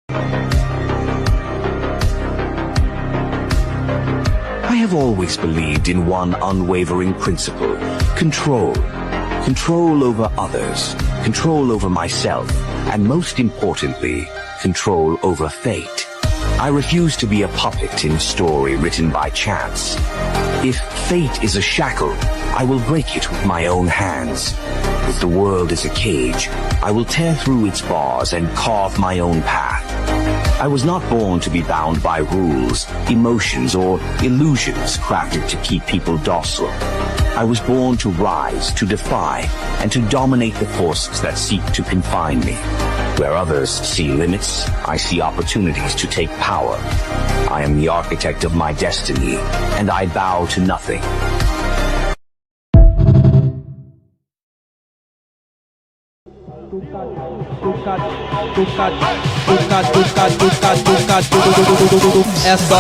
I have always believed in one unwavering principle: control. Control over others, control over myself, and most importantly, control over fate. I refuse to be a puppet in a story written by chance. If fate is a shackle, I will break it with my own hands. If the world is a cage, I will tear through its bars and carve my own path. I was not born to be bound by rules, emotions, or illusions crafted to keep people docile. I was born to rise, to defy, and to dominate the forces that seek to confine me. Where others see limits, I see opportunities to take power. I am the architect of my destiny, and I bow to nothing. É só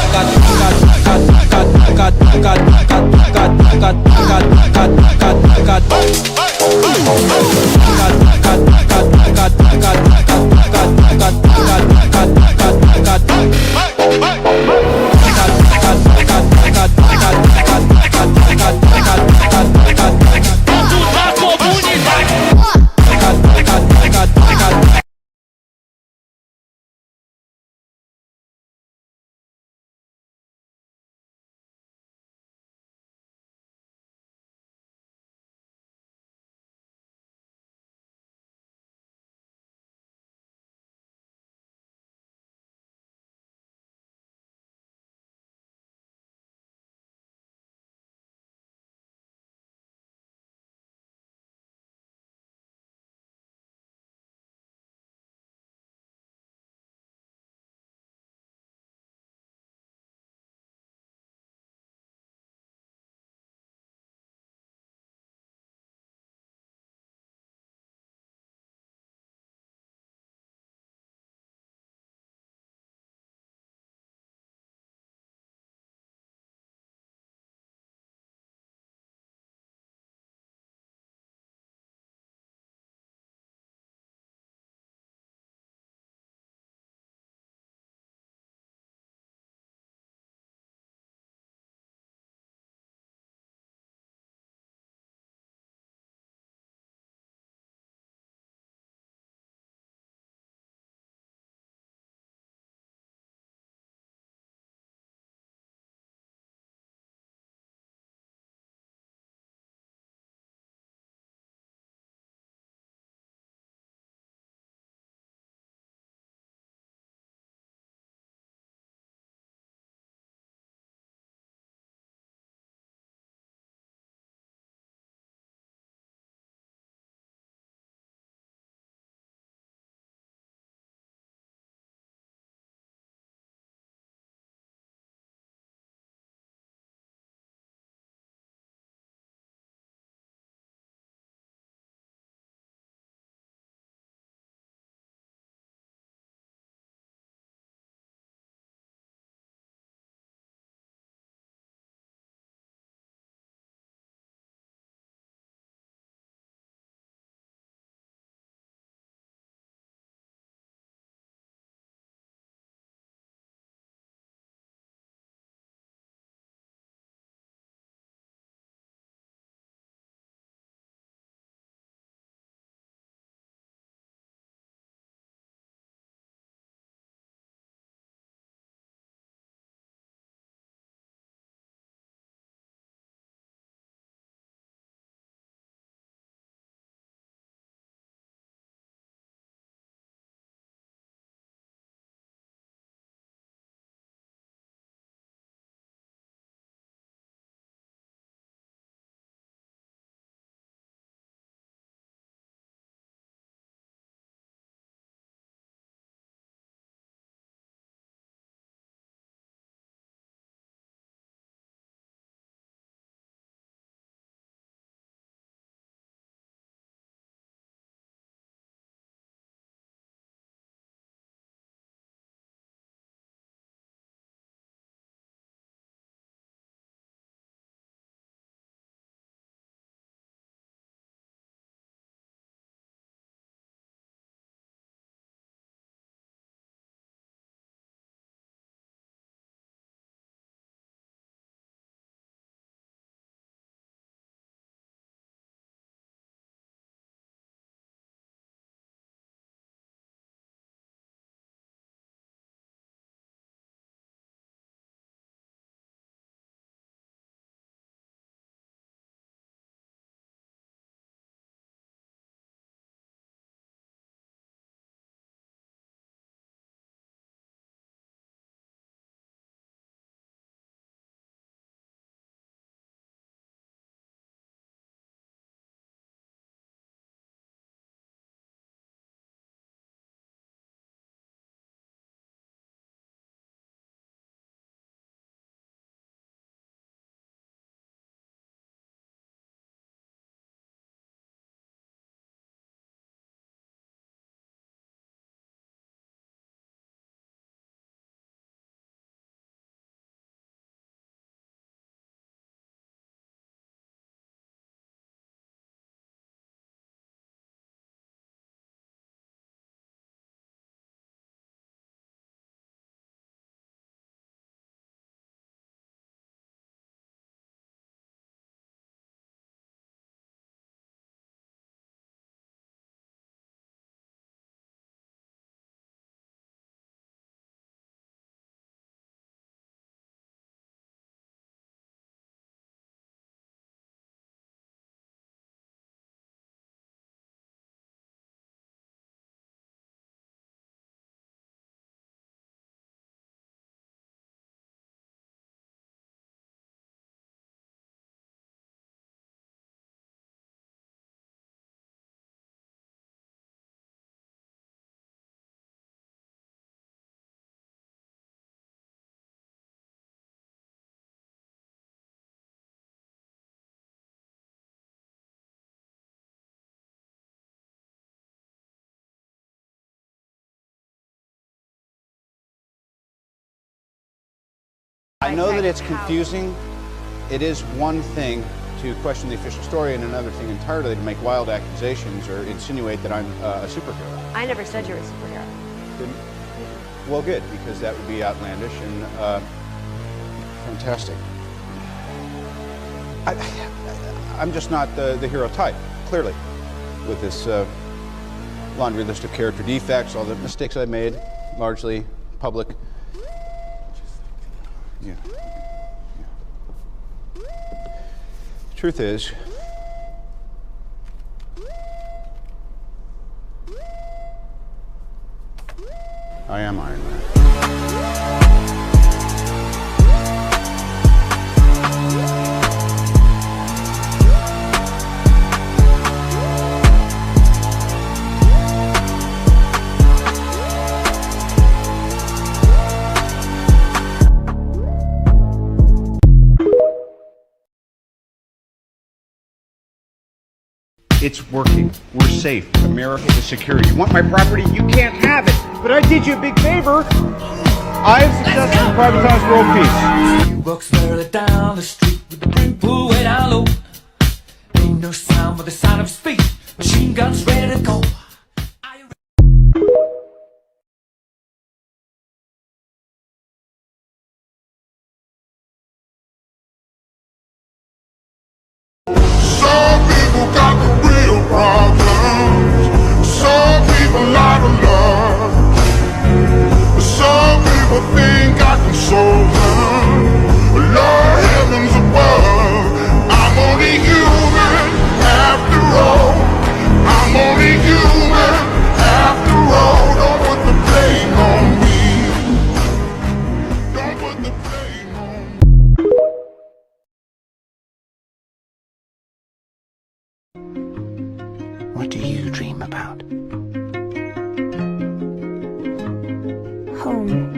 I know that it's confusing. It is one thing to question the official story and another thing entirely to make wild accusations or insinuate that I'm a superhero. I never said you were a superhero. Didn't? Well, good, because that would be outlandish and fantastic. I'm just not the hero type, clearly, with this laundry list of character defects, all the mistakes I made, largely public. Yeah. The truth is, I am Iron Man. It's working. We're safe. America is secure. You want my property? You can't have it. But I did you a big favor. I have successfully privatized world peace. He walks early down the street with the brim pulled way down low. Ain't no sound but the sound of his feet. Machine guns ready to go. Some people got the real problems. Some people out of love. Some people think I can solve them. Lord heavens above, I'm only human after all. I'm only human after all. Don't put the blame on me. Don't put the blame on me. What do you dream about? Home.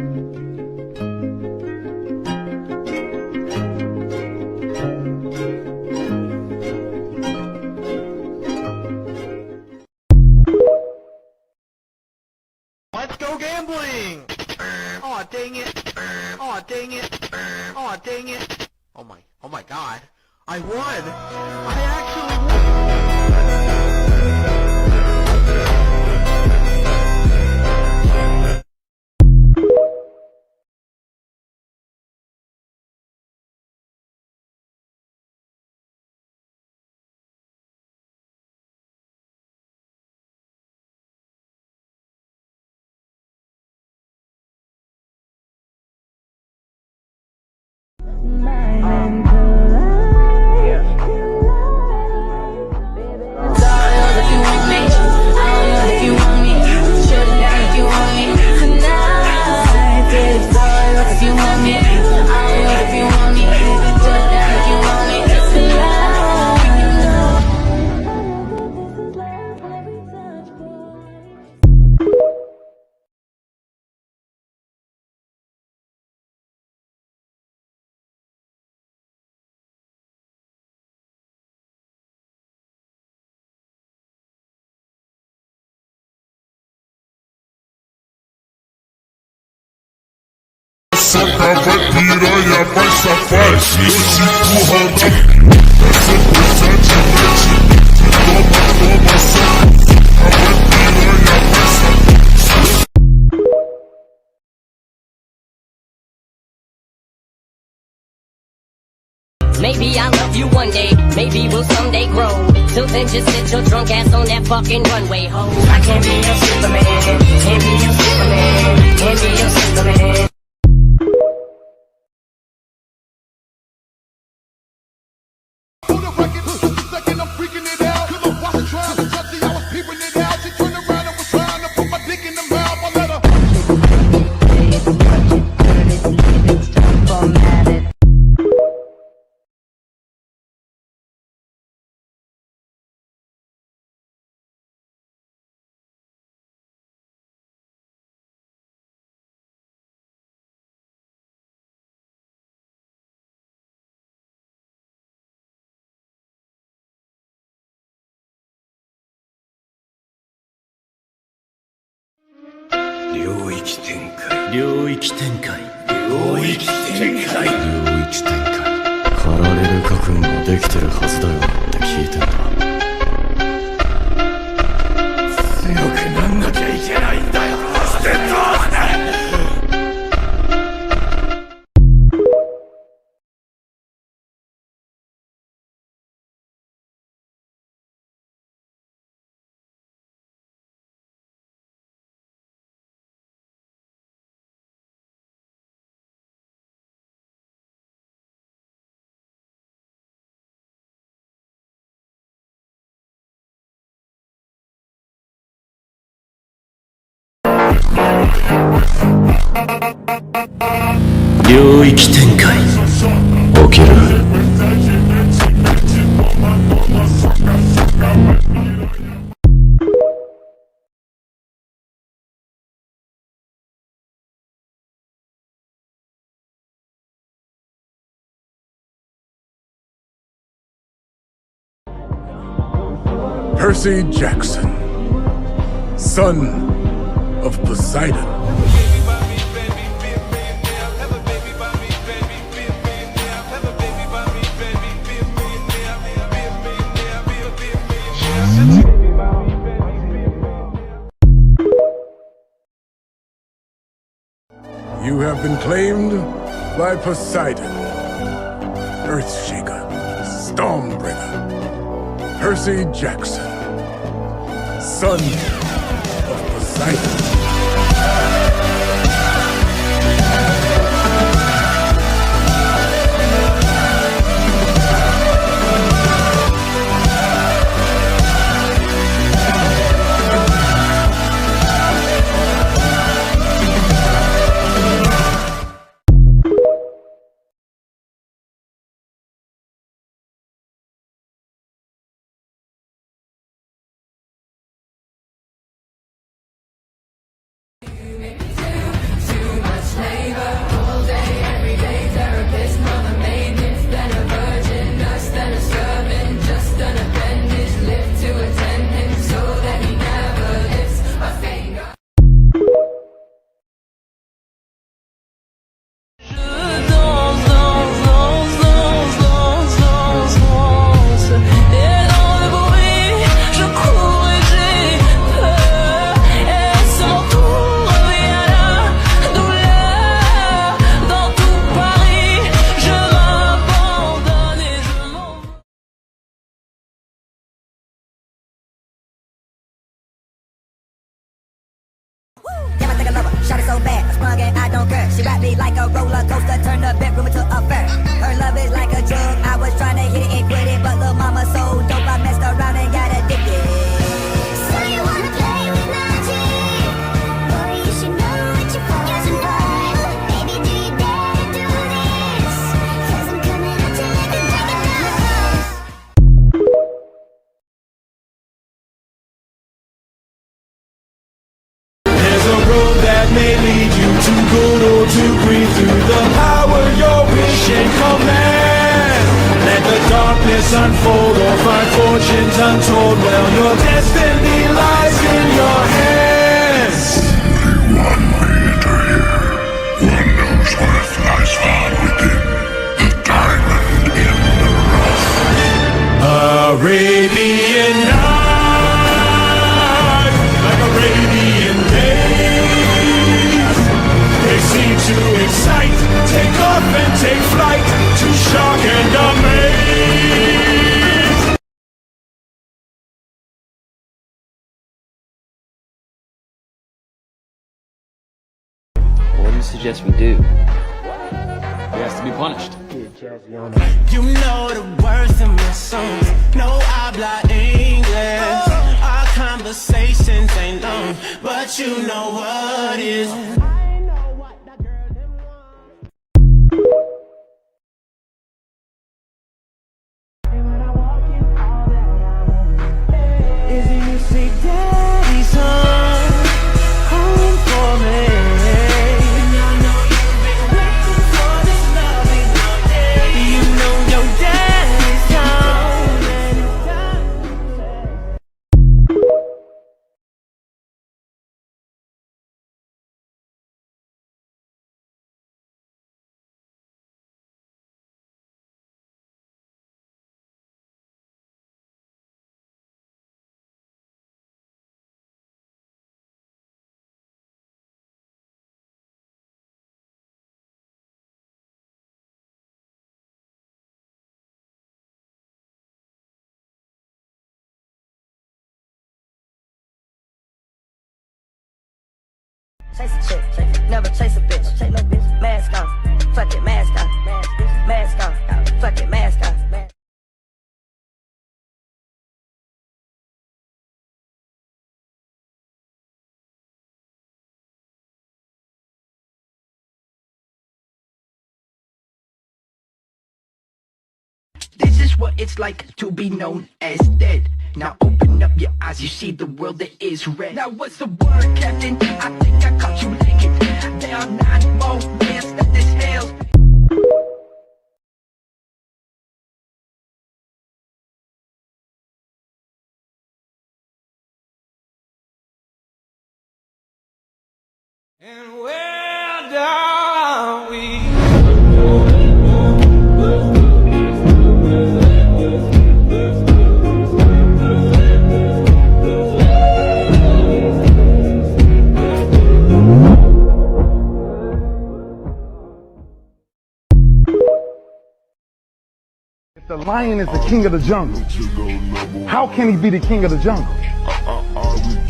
Let's go gambling! Aw, dang it. Aw, dang it. Aw, dang it. Oh my god. I won! I actually won! Só tava piranha, faz safadinho. Se empurra, essa coisa de noite. Toma, toma, só. Tava piranha, faz safadinho. Maybe I'll love you one day, maybe we'll someday grow. Till then just sit your drunk ass on that fucking runway, ho. I can't be your Superman, can't be your Superman, can't be your Superman. 領域展開領域展開領域展開領域展開駆られる覚悟もできてるはずだよって聞いてんだ強くなんなきゃいけないんだよしてどうだ領域展開起きるPercy Jackson, son of Poseidon. You have been claimed by Poseidon, Earthshaker, Stormbringer, Percy Jackson, son of Poseidon. Shot it so bad, I sprung and I don't care. She wrapped me like a roller coaster, turned the bedroom into a fair. Her love is like a drug, I was trying to hit it and quit it, but little mama so dope, I messed around and got addicted. So you wanna play with magic? Boy, you should know what you're for. Baby, do you dare to do this? 'Cause I'm coming at you like a dragon. There's a road that may lead you to good or to green through the power your wish and command. Let the darkness unfold or find fortunes untold. Well, your destiny lies in your hands. One leader here. One knows what lies found within the diamond in the rough. Arabian night, like Arabian days. They seem to excite, take off and take flight, to shock and amaze. What do you suggest we do? He has to be punished. You know the words in my songs. No habla English. Our conversations ain't long, but you know what is. Chase a chick, never chase a bitch. Chase no bitch. Mask off, fuck it, mask off. Mask off, fuck it, mask off. This is what it's like to be known as dead. Now open up your eyes, you see the world that is red. Now what's the word, Captain? I think I caught you leaking. There are 9 more bands that this hell's. And where are we? The lion is the king of the jungle. How can he be the king of the jungle?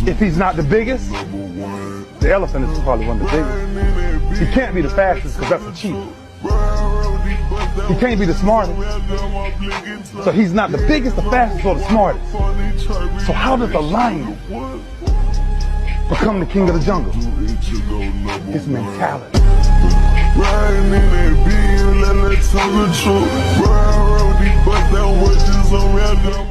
If he's not the biggest, the elephant is probably one of the biggest. He can't be the fastest because that's a cheat. He can't be the smartest. So he's not the biggest, the fastest, or the smartest. So how does the lion become the king of the jungle? His mentality. Riding in that beam, let me tell the truth. Ride these bust down watches on random.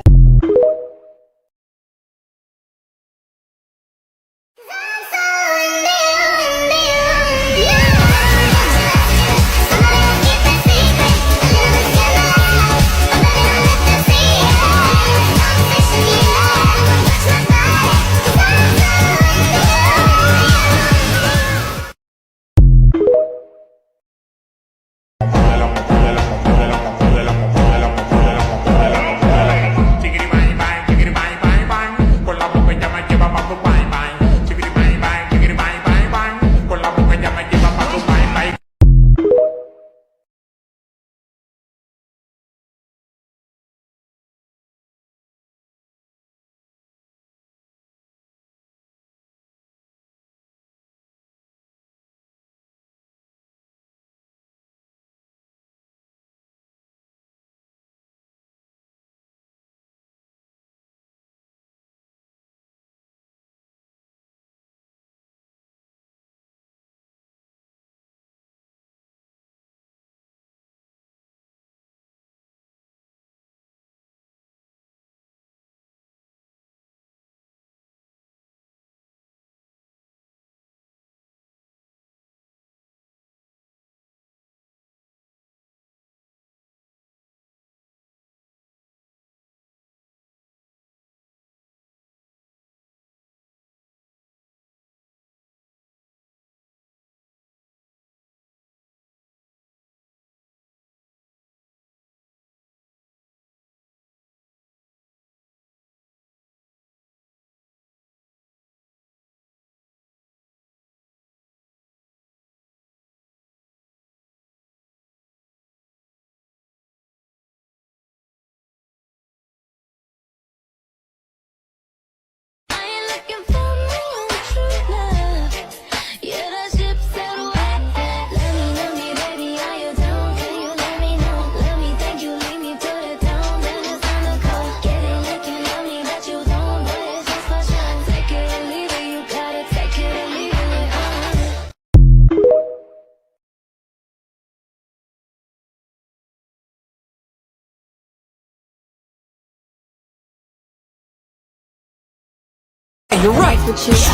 You're right. Standing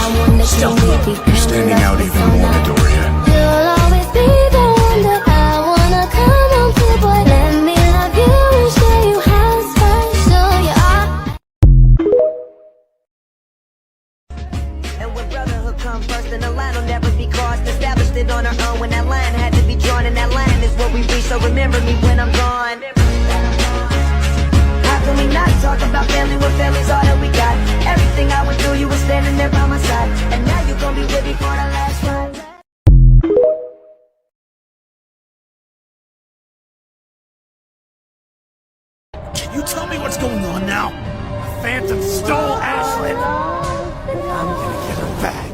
out even more, Midoriya. You'll always be the one that I wanna come home to, boy. Let me love you and show you how special you are. And when brotherhood comes first, then the line will never be crossed. Established it on our own when that line had to be drawn, and that line is what we reach. So remember me when I'm gone. How can we not talk about family when family's all that we got? Everything I went through, you were standing there by my side, and now you gon' be with me for the last ride. Can you tell me what's going on now? Phantom stole Ashlyn. I'm gonna get her back.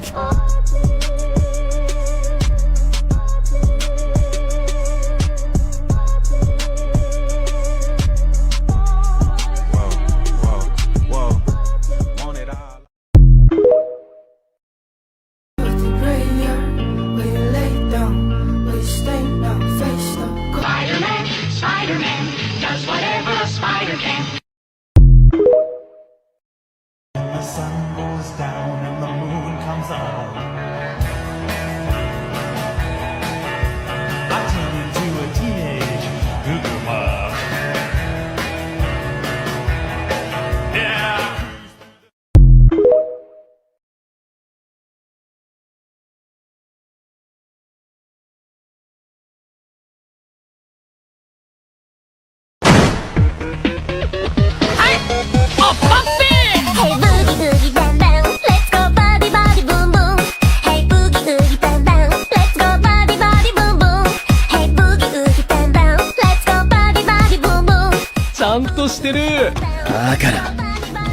てる。だから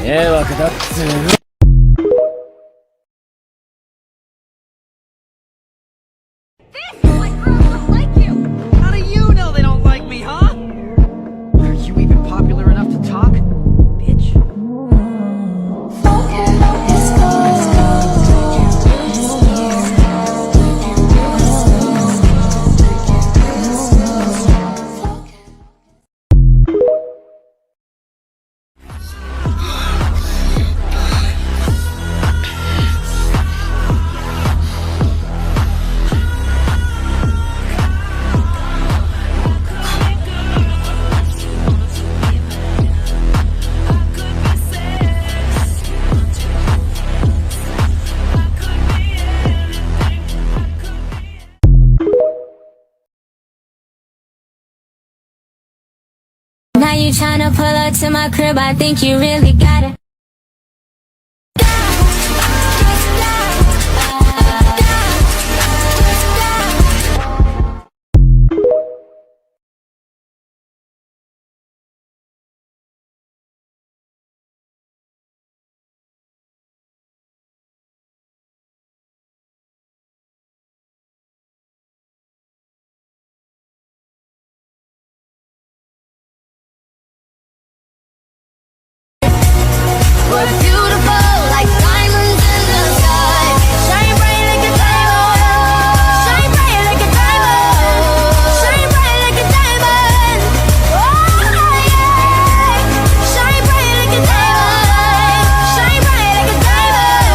迷惑だっつうの。How do you know they don't like me, huh? Are you even popular enough to talk? Bitch. Now you tryna pull up to my crib, I think you really got it. We're beautiful like diamonds in the sky. Shine bright like a diamond. Shine bright like a diamond. Shine bright like a diamond. Oh yeah. Shine bright like a diamond. Shine bright like a diamond.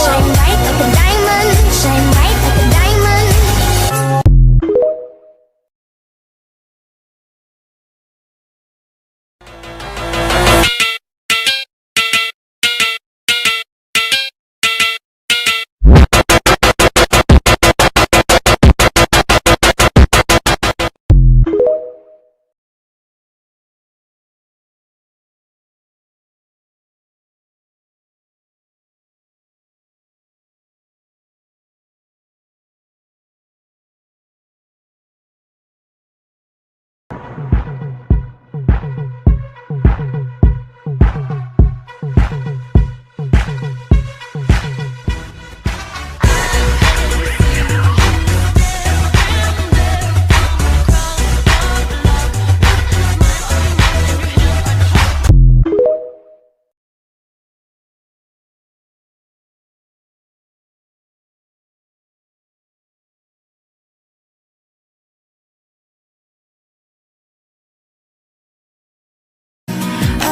Shine bright like a diamond. Shine bright like a diamond.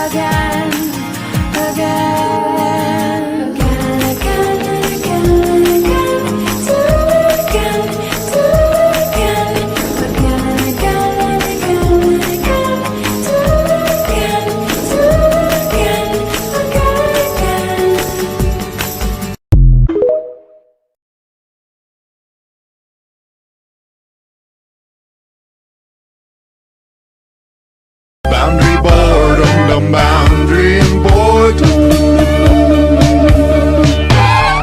Again, again, again, again, again, again, do it again, do it again, again, again, again, again, do it again, do it again, again, Boundary boredom, dumb boundary and boredom.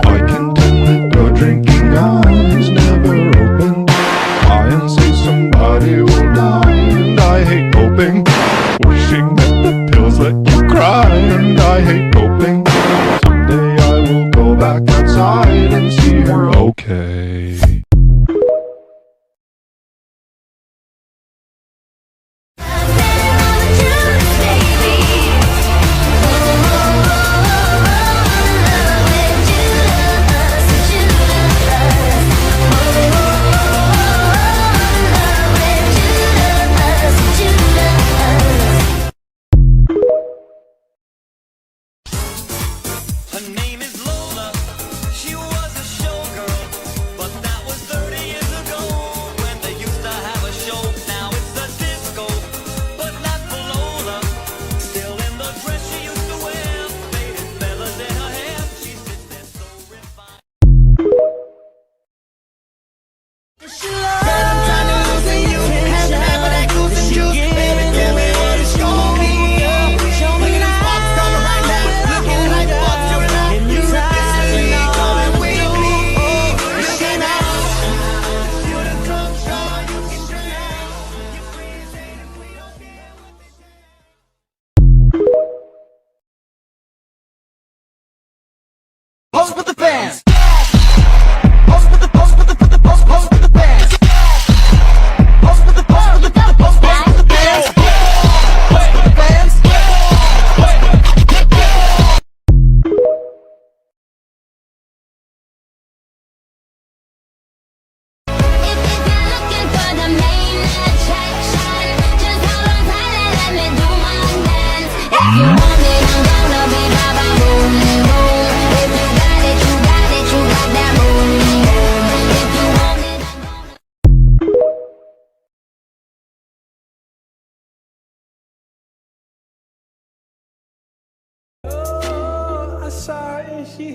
I contend that your drinking eyes never open. Try and say somebody will die, and I hate hoping. Wishing that the pills let you cry, and I hate hoping. Someday I will go back outside and see her okay. baby.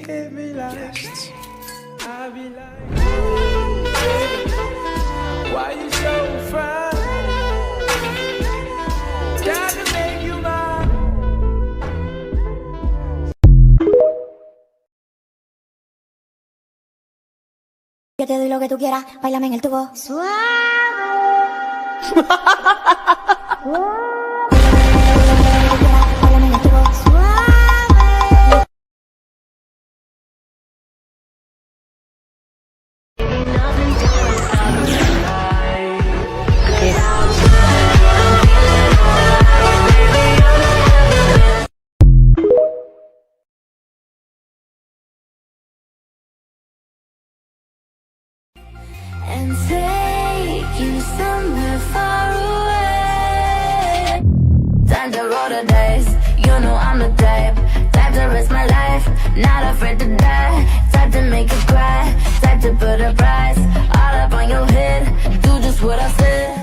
hit me like I be like, why you so fine? Got to make you mine. Yo te doy lo que tú quieras, bailame en el tubo. Suave. Bailame en el tubo. Suave. And take you somewhere far away. Time to roll the dice, you know I'm the type to risk my life, not afraid to die. Type to make you cry, type to put a price all up on your head. Do just what I said.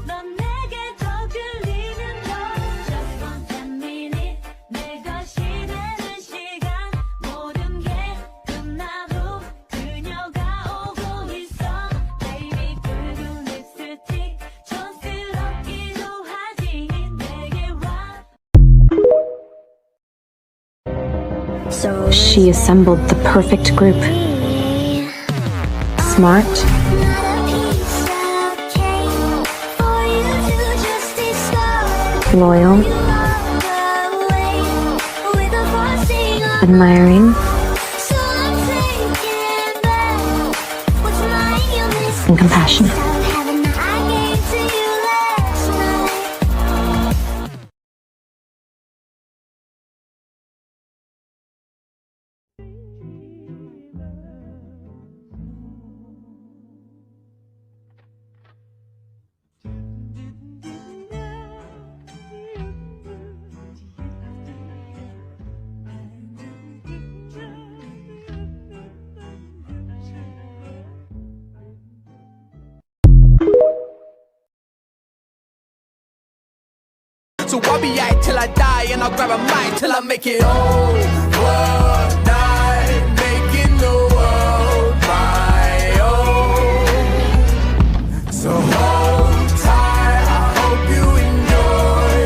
넌 내게 더 끌리는 너 Just one 10 minute 내가 시대는 시간 모든 게 끝난 후 그녀가 오고 있어 Baby 붉은 립스틱 촌스럽기도 하지 내게 와 She assembled the perfect group. Smart, loyal, admiring, and compassionate. So I'll be out till I die, and I'll grab a mic till I make it overnight, making the world my own. So hold tight, I hope you enjoy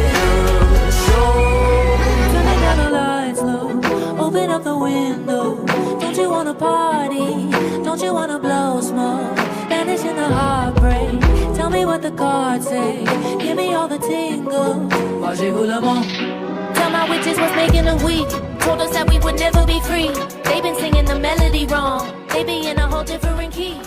the show. Turning down the lights low, open up the window. Don't you wanna party? Don't you wanna blow smoke? Vanish in the heartbreak. Tell me what the cards say. Give me all the tingles. Tell my witches what's making them weak. Told us that we would never be free. They've been singing the melody wrong. They be in a whole different key.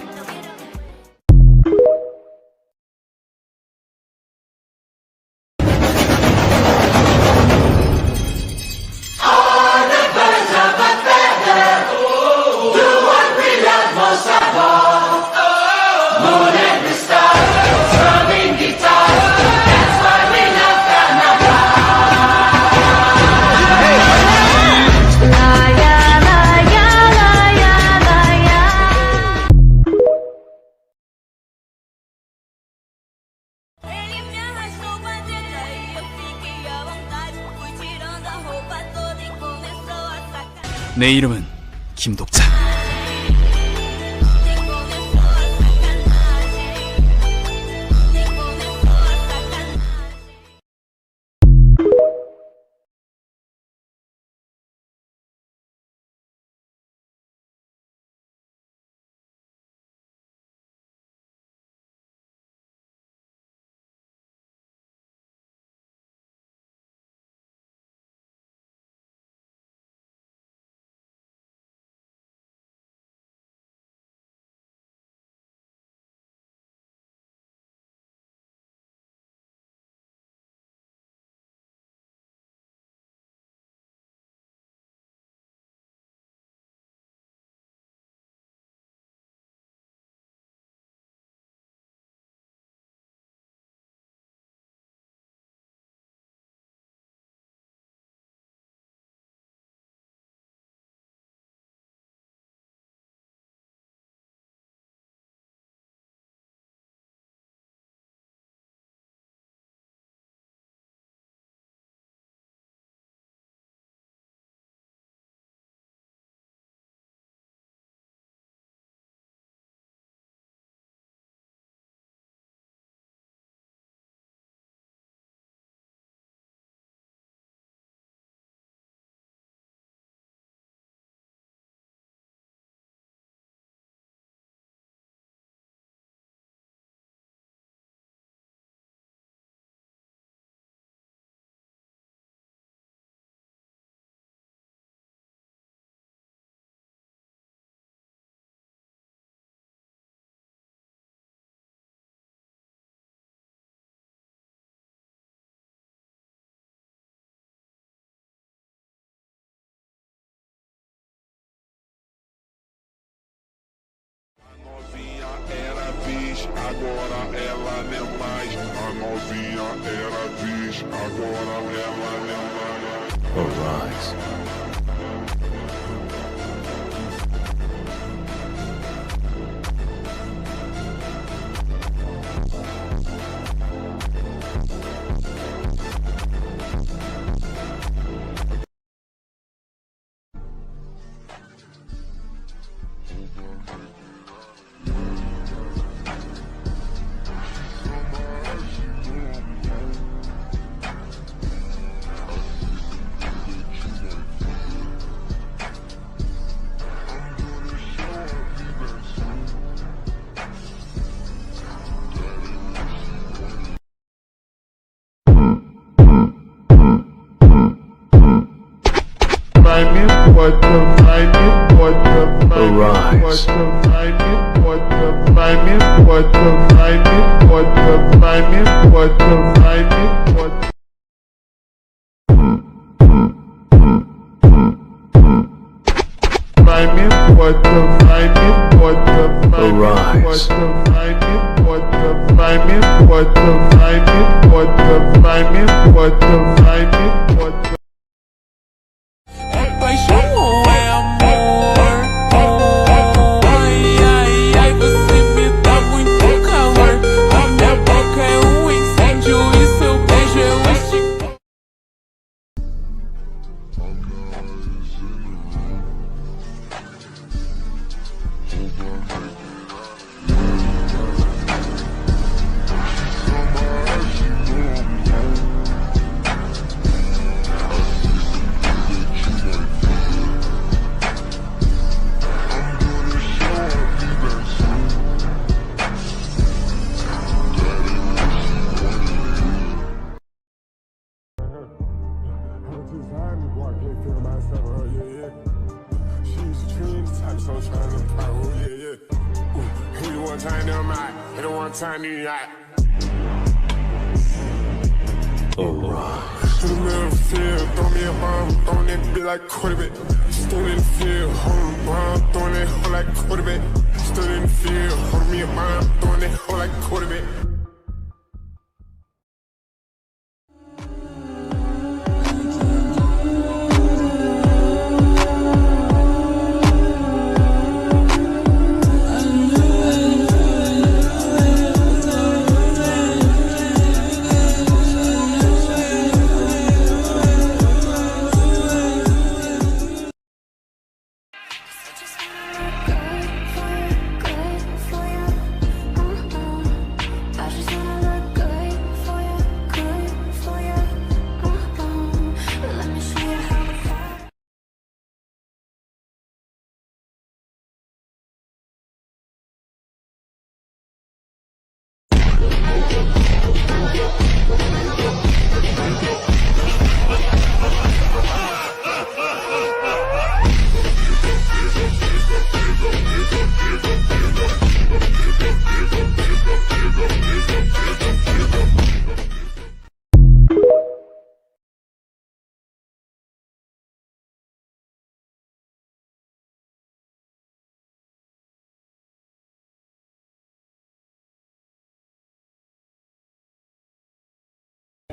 내 이름은 김독찬. bicho, agora ela nem mais. A novinha era bicho, agora ela nem mais. Alright.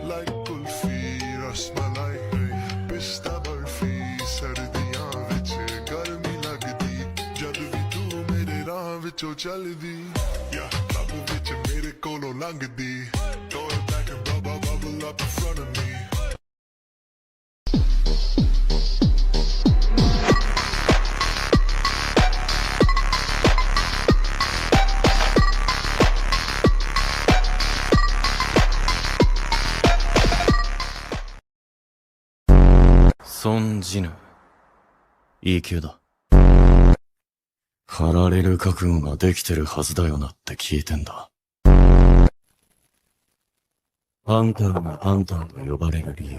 Like kulfi, rasmalai, pista barfi, sardiyan vich garmi lagdi, jad vi tu mere raah vichon chaldi, yeah, club vich mere kolo langdi, throw it back and bubble up in front of me.孫ジヌ。いい級だ。狩られる覚悟ができてるはずだよなって聞いてんだ。ハンターがハンターと呼ばれる理由。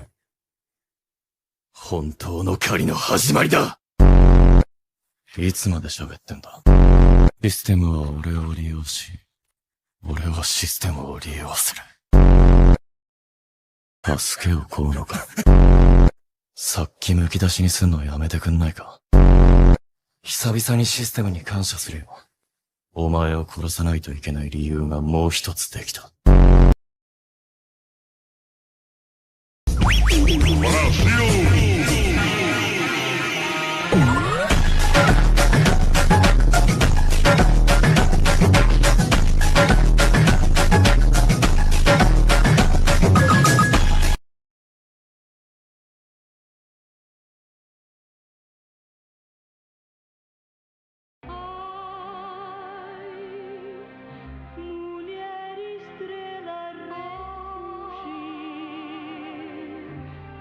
本当の狩りの始まりだ。いつまで喋ってんだ。システムは俺を利用し、俺はシステムを利用する。助けを請うのか。さっきむき出しにすんのやめてくんないか。久々にシステムに感謝するよ。お前を殺さないといけない理由がもう一つできた。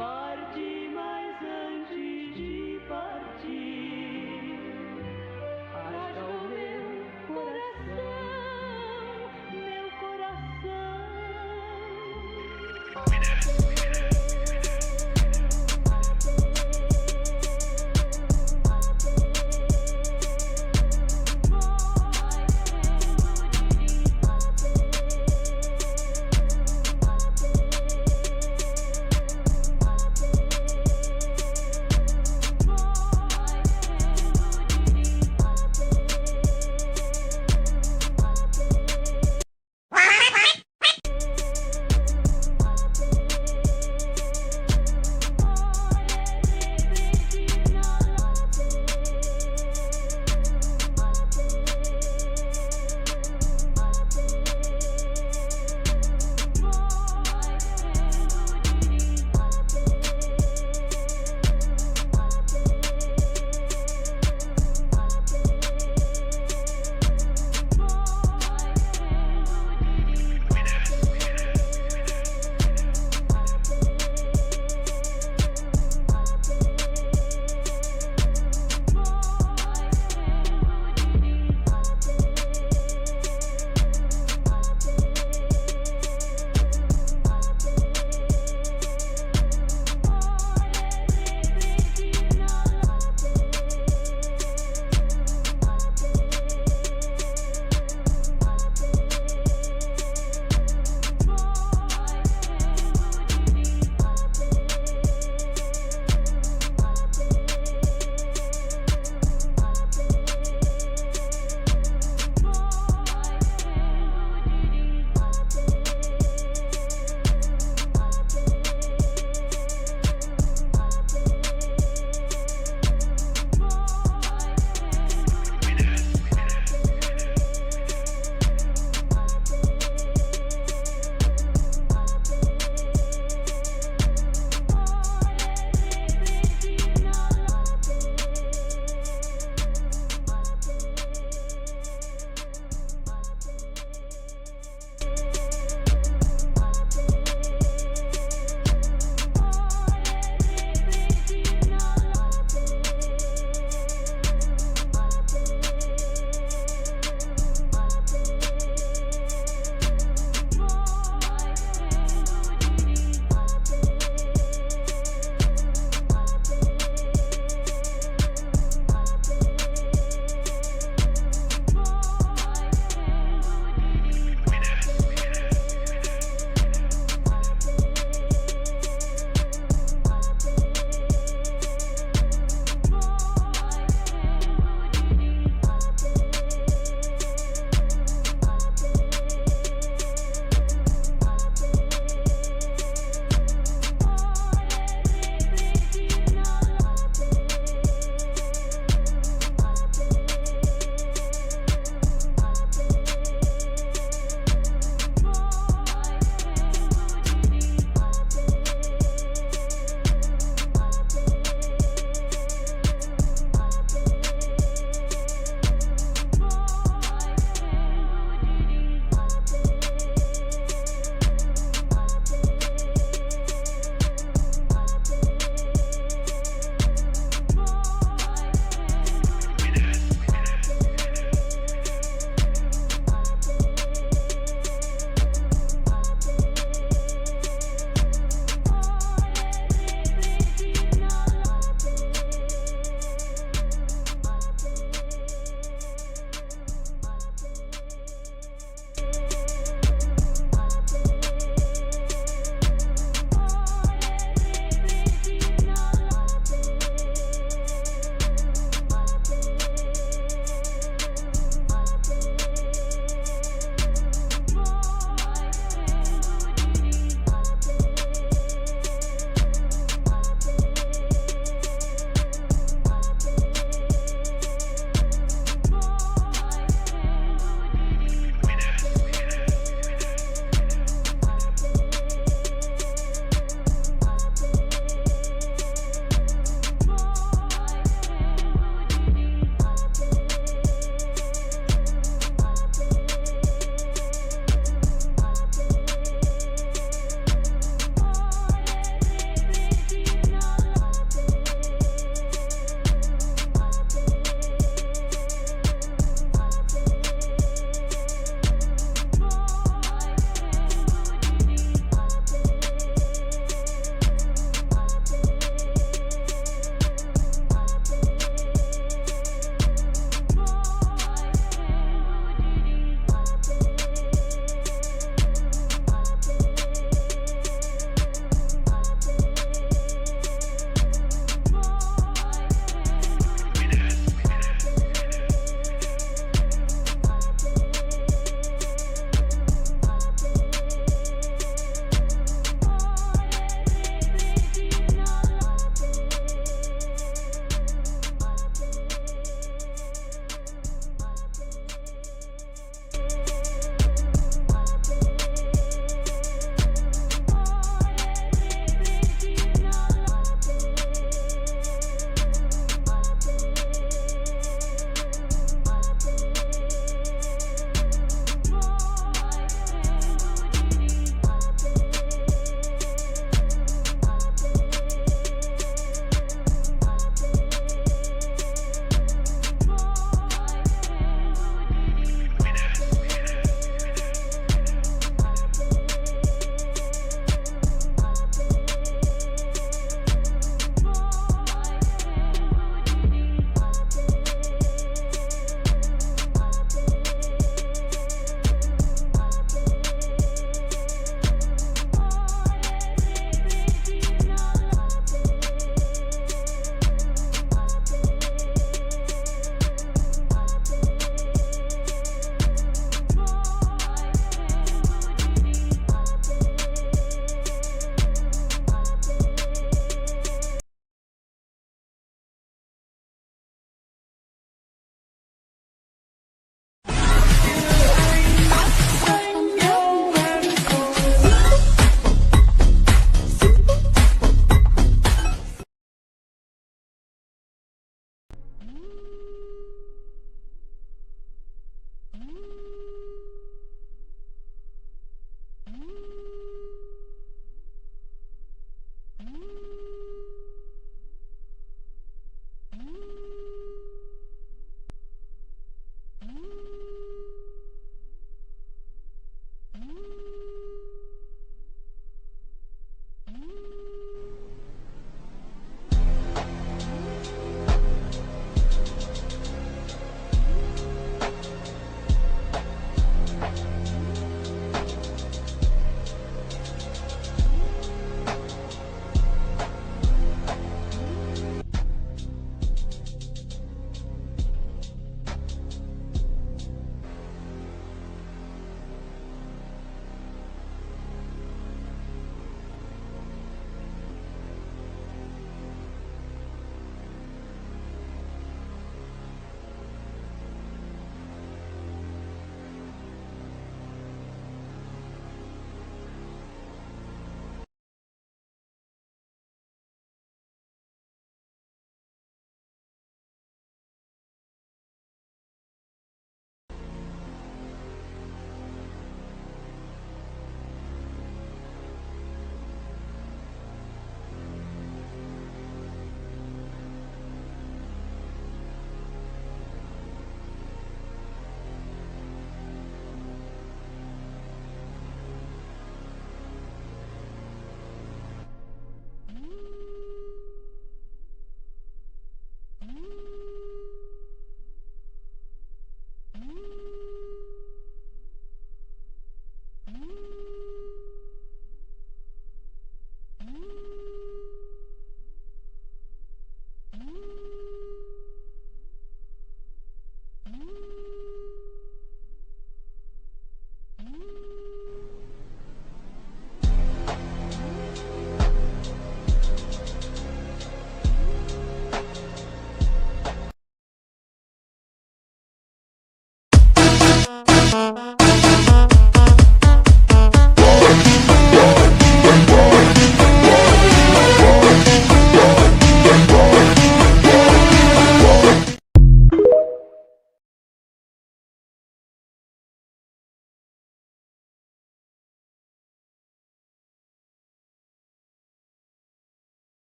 Parte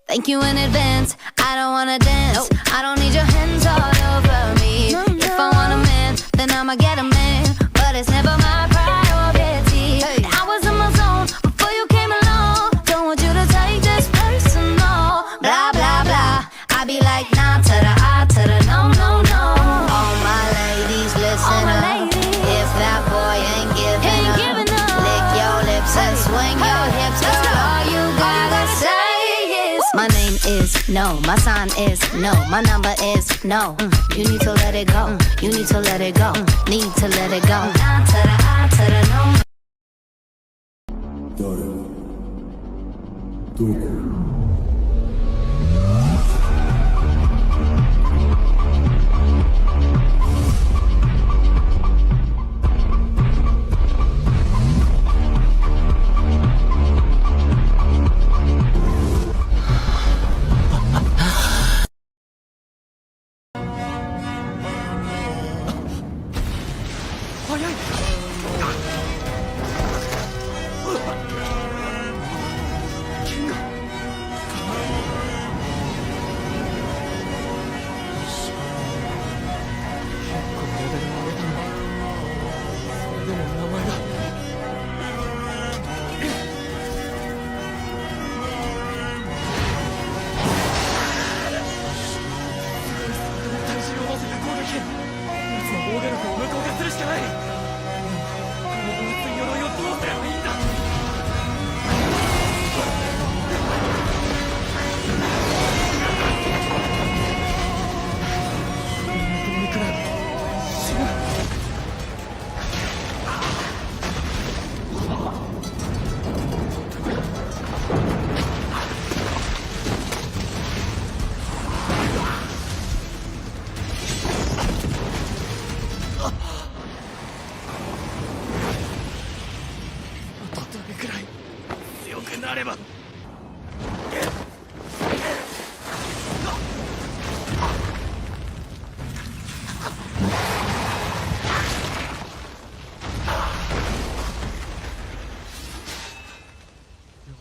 Thank you in advance, I don't wanna dance. I don't need your hands all over me. If I want a man, then I'ma get a man. But it's never my priority. I was in my zone before you came along. Don't want you to take this personal. Blah, blah, blah. I be like, nah to the I to the no, no, no. All my ladies, listen up. If that boy ain't giving up, lick your lips and swing your hips. That's all you gotta say. My name is no, my sign is no, my number is no. You need to let it go, you need to let it go, need to let it go. Nah to the I to the no. 誰？どこ？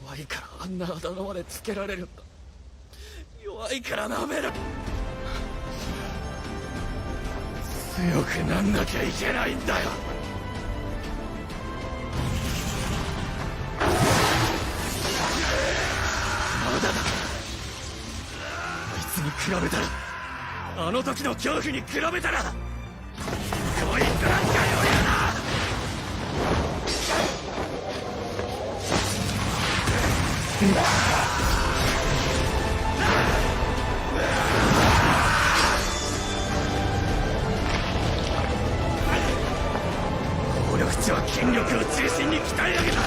弱いからあんなあだ名までつけられるんだ。弱いからなめる。強くなんなきゃいけないんだよ。まだだ。あいつに比べたら、あの時の恐怖に比べたら、こいつなんかよりだな。能力値は筋力を中心に鍛え上げた。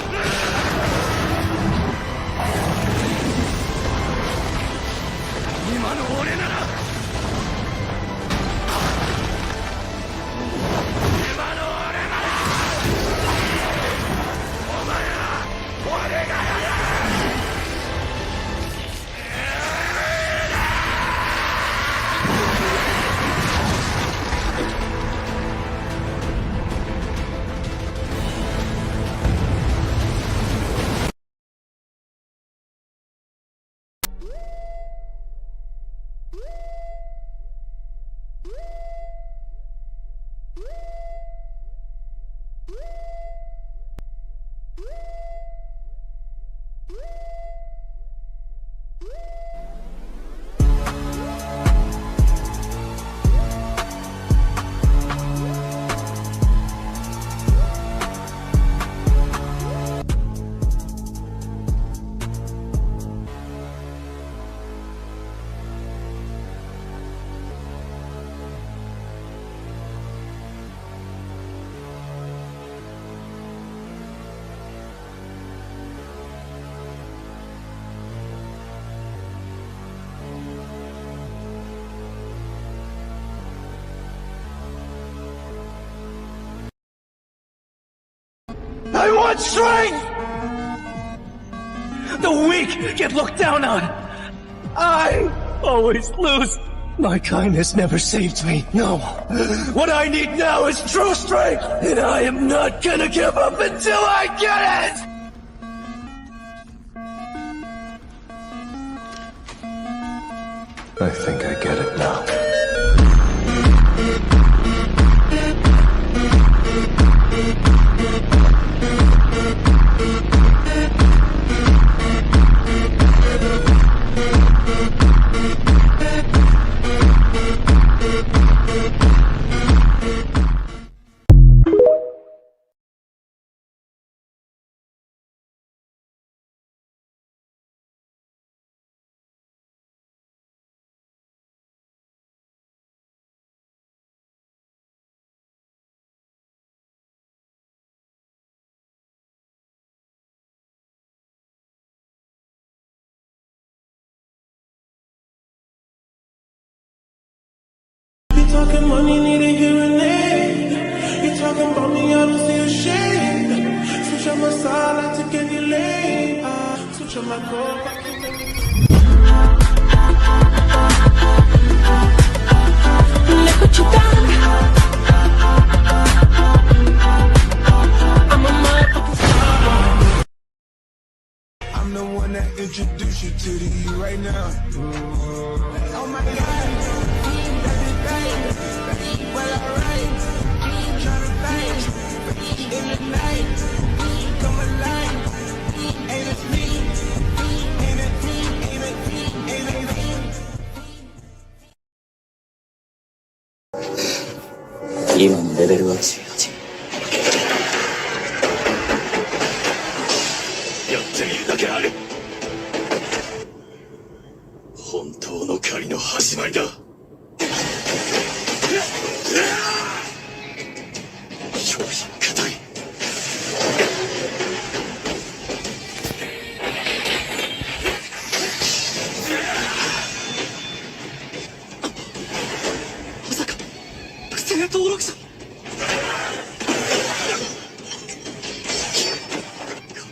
今の俺なら、今の俺なら、お前は俺がやる。I want strength! The weak get looked down on. I always lose. My kindness never saved me, no. What I need now is true strength, and I am not gonna give up until I get it! I think I get it now. Talking money, need a hearing aid. You talking about me, I don't see a shade. Switch on my side, I took any lane. Switch on my core, I can take it. Look what you done. I'm a motherfucking star. I'm the one that introduced you to the E right now. Oh my God. Well, alright, tryna fight in the night, come alive, ain't it me, ain't it me, ain't it me, ain't it me. 今のレベルは違う。やってみるだけある。本当の狩りの始まりだ。商品硬い。まさか不正登録者。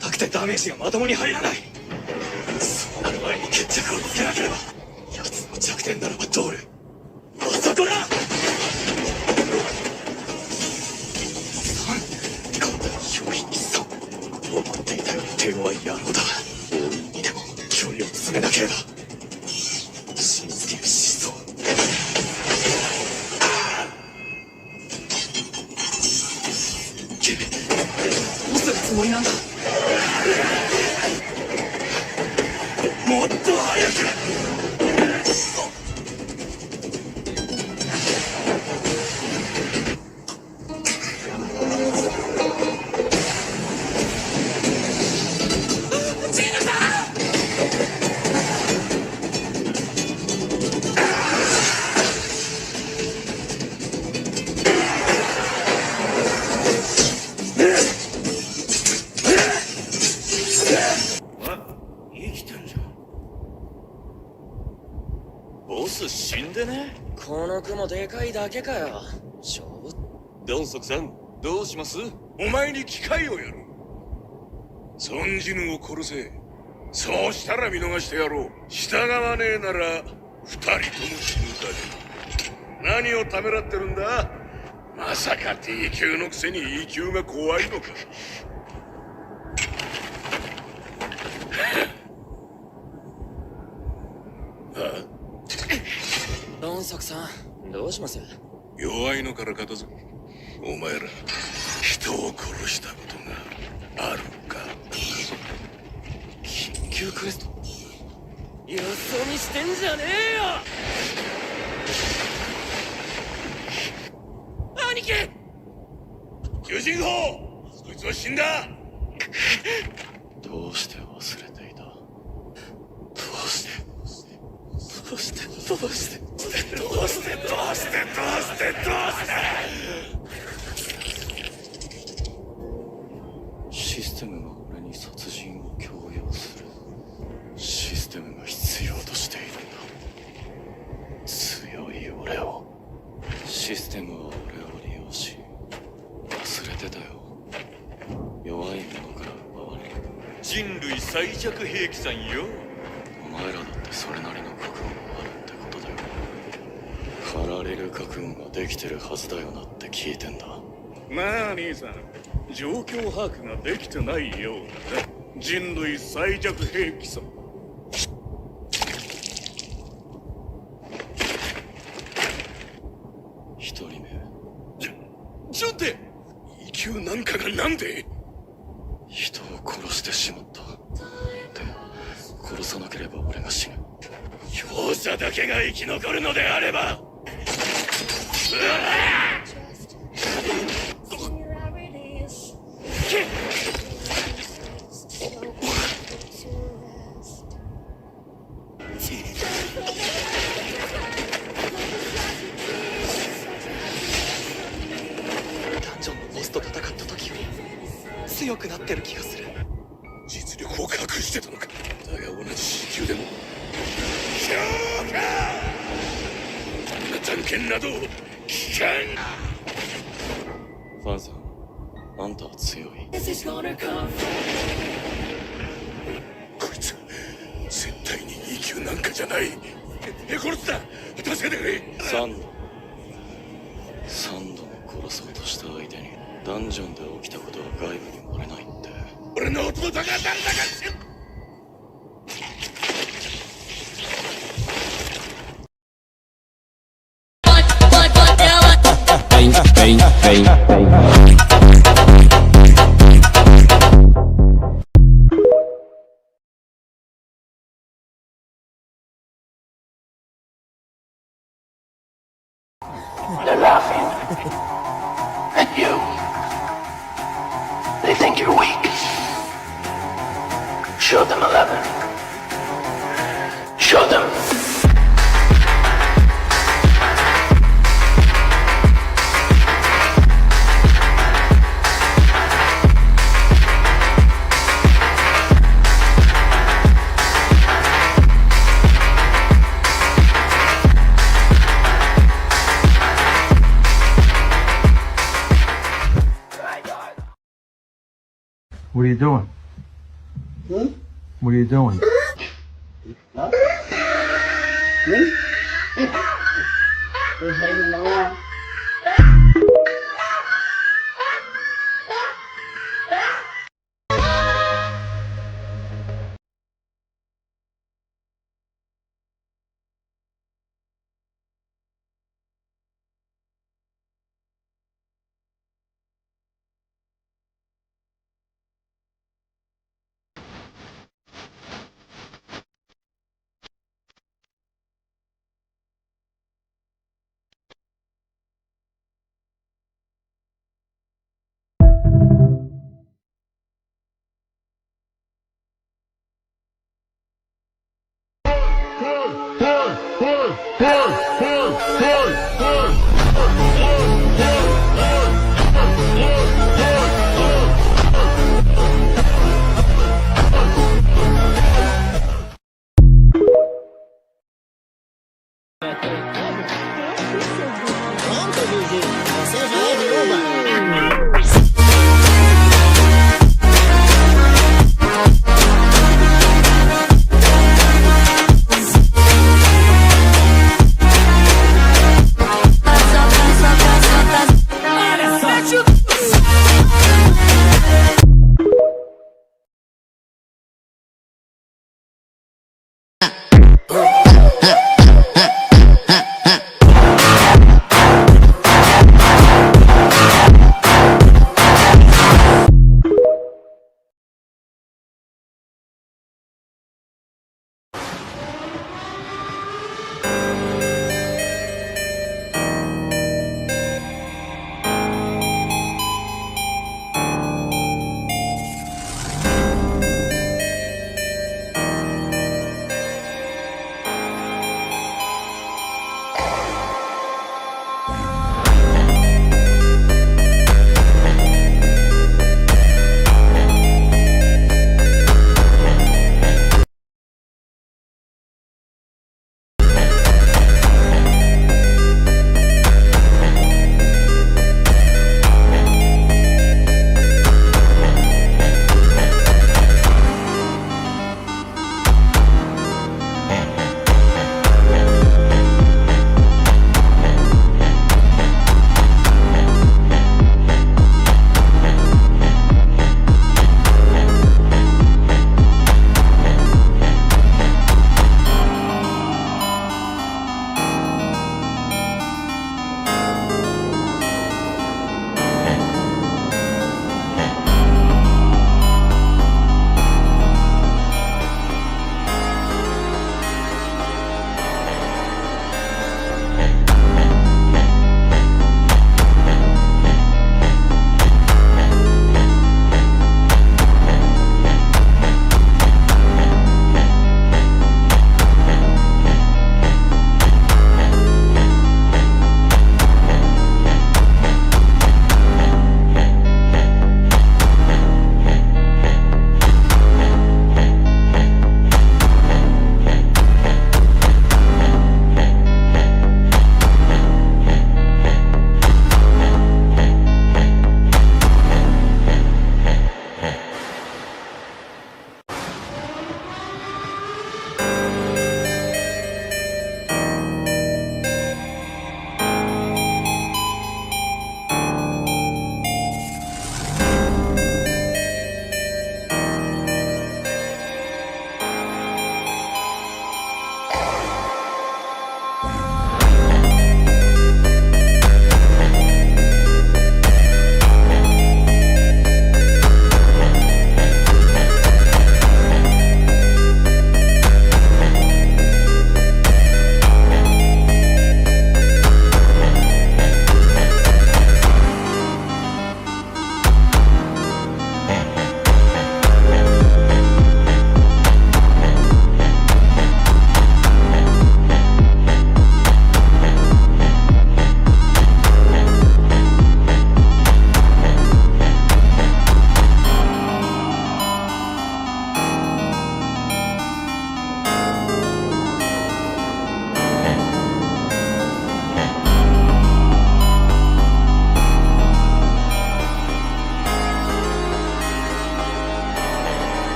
硬くてダメージがまともに入らない。そうなる前に決着をつけなければ。奴の弱点ならば通る。あそこだ。思っていたより手強い野郎だ。大いにでも距離を詰めなければ。信じている思想。どうするつもりなんだ。もっと早く。ボス死んでね。この雲でかいだけかよ。ドンソクさん、どうします？お前に機会をやる。孫ジヌを殺せ。そうしたら見逃してやろう。従わねえなら二人とも死ぬだけ。何をためらってるんだ？まさか T 級のくせに E 級が怖いのか。ドンソクさん、どうします？弱いのから片付け。お前ら人を殺したことがあるか？緊急クエスト？よそ見してんじゃねえよ！兄貴！囚人法！そいつは死んだ！どうして忘れていた？どうしてシステムが俺に殺人を強要する。システムが必要としているんだ。強い俺を。システムは俺を利用し、忘れてたよ。弱最弱兵器さんよ。お前らだってそれなりの覚悟があるってことだよ。駆られる覚悟ができてるはずだよなって聞いてんだ。なあ兄さん、状況把握ができてないようだね。人類最弱兵器さ。一人目。ちょって、E級なんかがなんで。人を殺してしまった。でも殺さなければ俺が死ぬ。強者だけが生き残るのであれば。ダンジョンのボスと戦った時より強くなってる気がする。実力を隠してたのか。だが同じ C 級でも強化。こんな探検など危険。ファンさん、あんたは強い。こいつ絶対に E 級なんかじゃない。殺すだ。助けてくれ。サンドも殺そうとした相手にダンジョンで起きたことは外部に漏れないって。俺の弟が誰だか知る。They're laughing at you. They think you're weak. Show them 11. Show them. What are you doing? What are you doing? Just hanging around.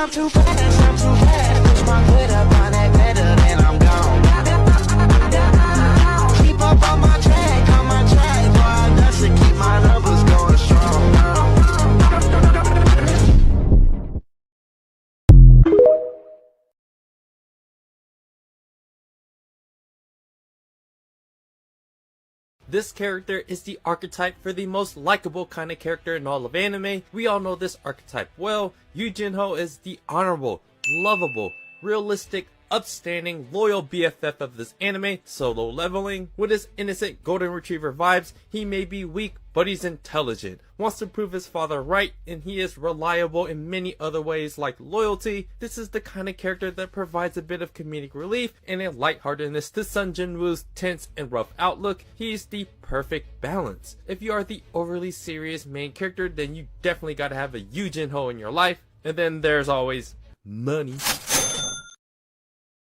I'm too fast, I'm too fast. Push my foot up on that pedal, then I'm gone. Keep up on my track, boy, I got to keep my numbers going strong. This character is the archetype for the most likable kind of character in all of anime. We all know this archetype well. Jinwoo is the honorable, lovable, realistic, upstanding, loyal BFF of this anime, solo leveling. With his innocent golden retriever vibes, he may be weak, but he's intelligent, wants to prove his father right, and he is reliable in many other ways like loyalty. This is the kind of character that provides a bit of comedic relief and a lightheartedness to Sun Jinwoo's tense and rough outlook. He's the perfect balance. If you are the overly serious main character, then you definitely gotta have a Jinwoo in your life. And then there's always money.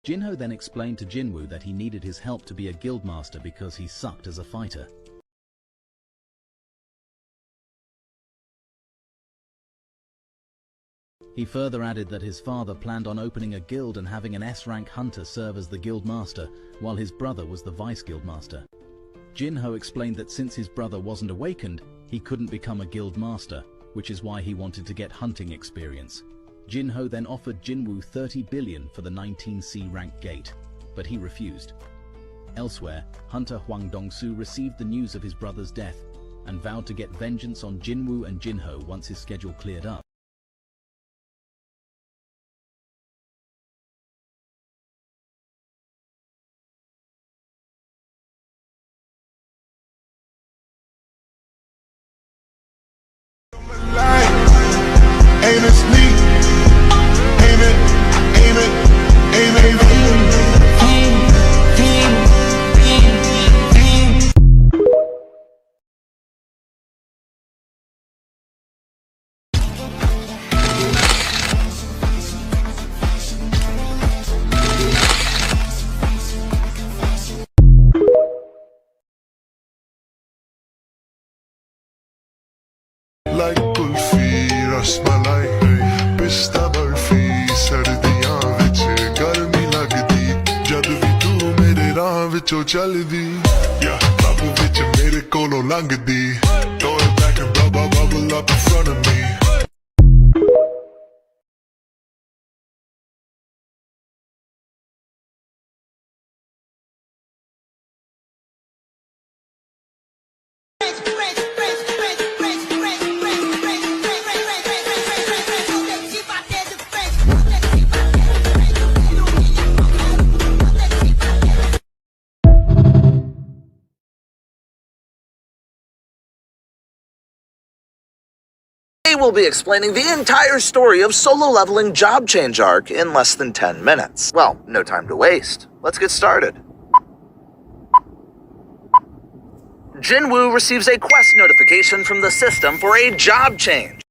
Jinwoo then explained to Jinwoo that he needed his help to be a guildmaster because he sucked as a fighter. He further added that his father planned on opening a guild and having an S-rank hunter serve as the guildmaster, while his brother was the vice-guildmaster. Jinwoo explained that since his brother wasn't awakened, he couldn't become a guildmaster, which is why he wanted to get hunting experience. Jinwoo then offered Jinwoo 30 billion for the 19C rank gate, but he refused. Elsewhere, Hunter Hwang Dong-soo received the news of his brother's death and vowed to get vengeance on Jinwoo and Jinwoo once his schedule cleared up. Ain't it sneak? Ain't it? Ain't it? Ain't it? Like kulfi, rasmalai, pista barfi, sardiyan vich garmi lagdi, jad vi tu mere raah vichon chaldi, yeah, babu vich mere kolo langdi, throw it back and bubble up in front of me. We'll be explaining the entire story of Solo Leveling Job Change Arc in less than 10 minutes. Well, no time to waste. Let's get started. Jinwoo receives a quest notification from the system for a job change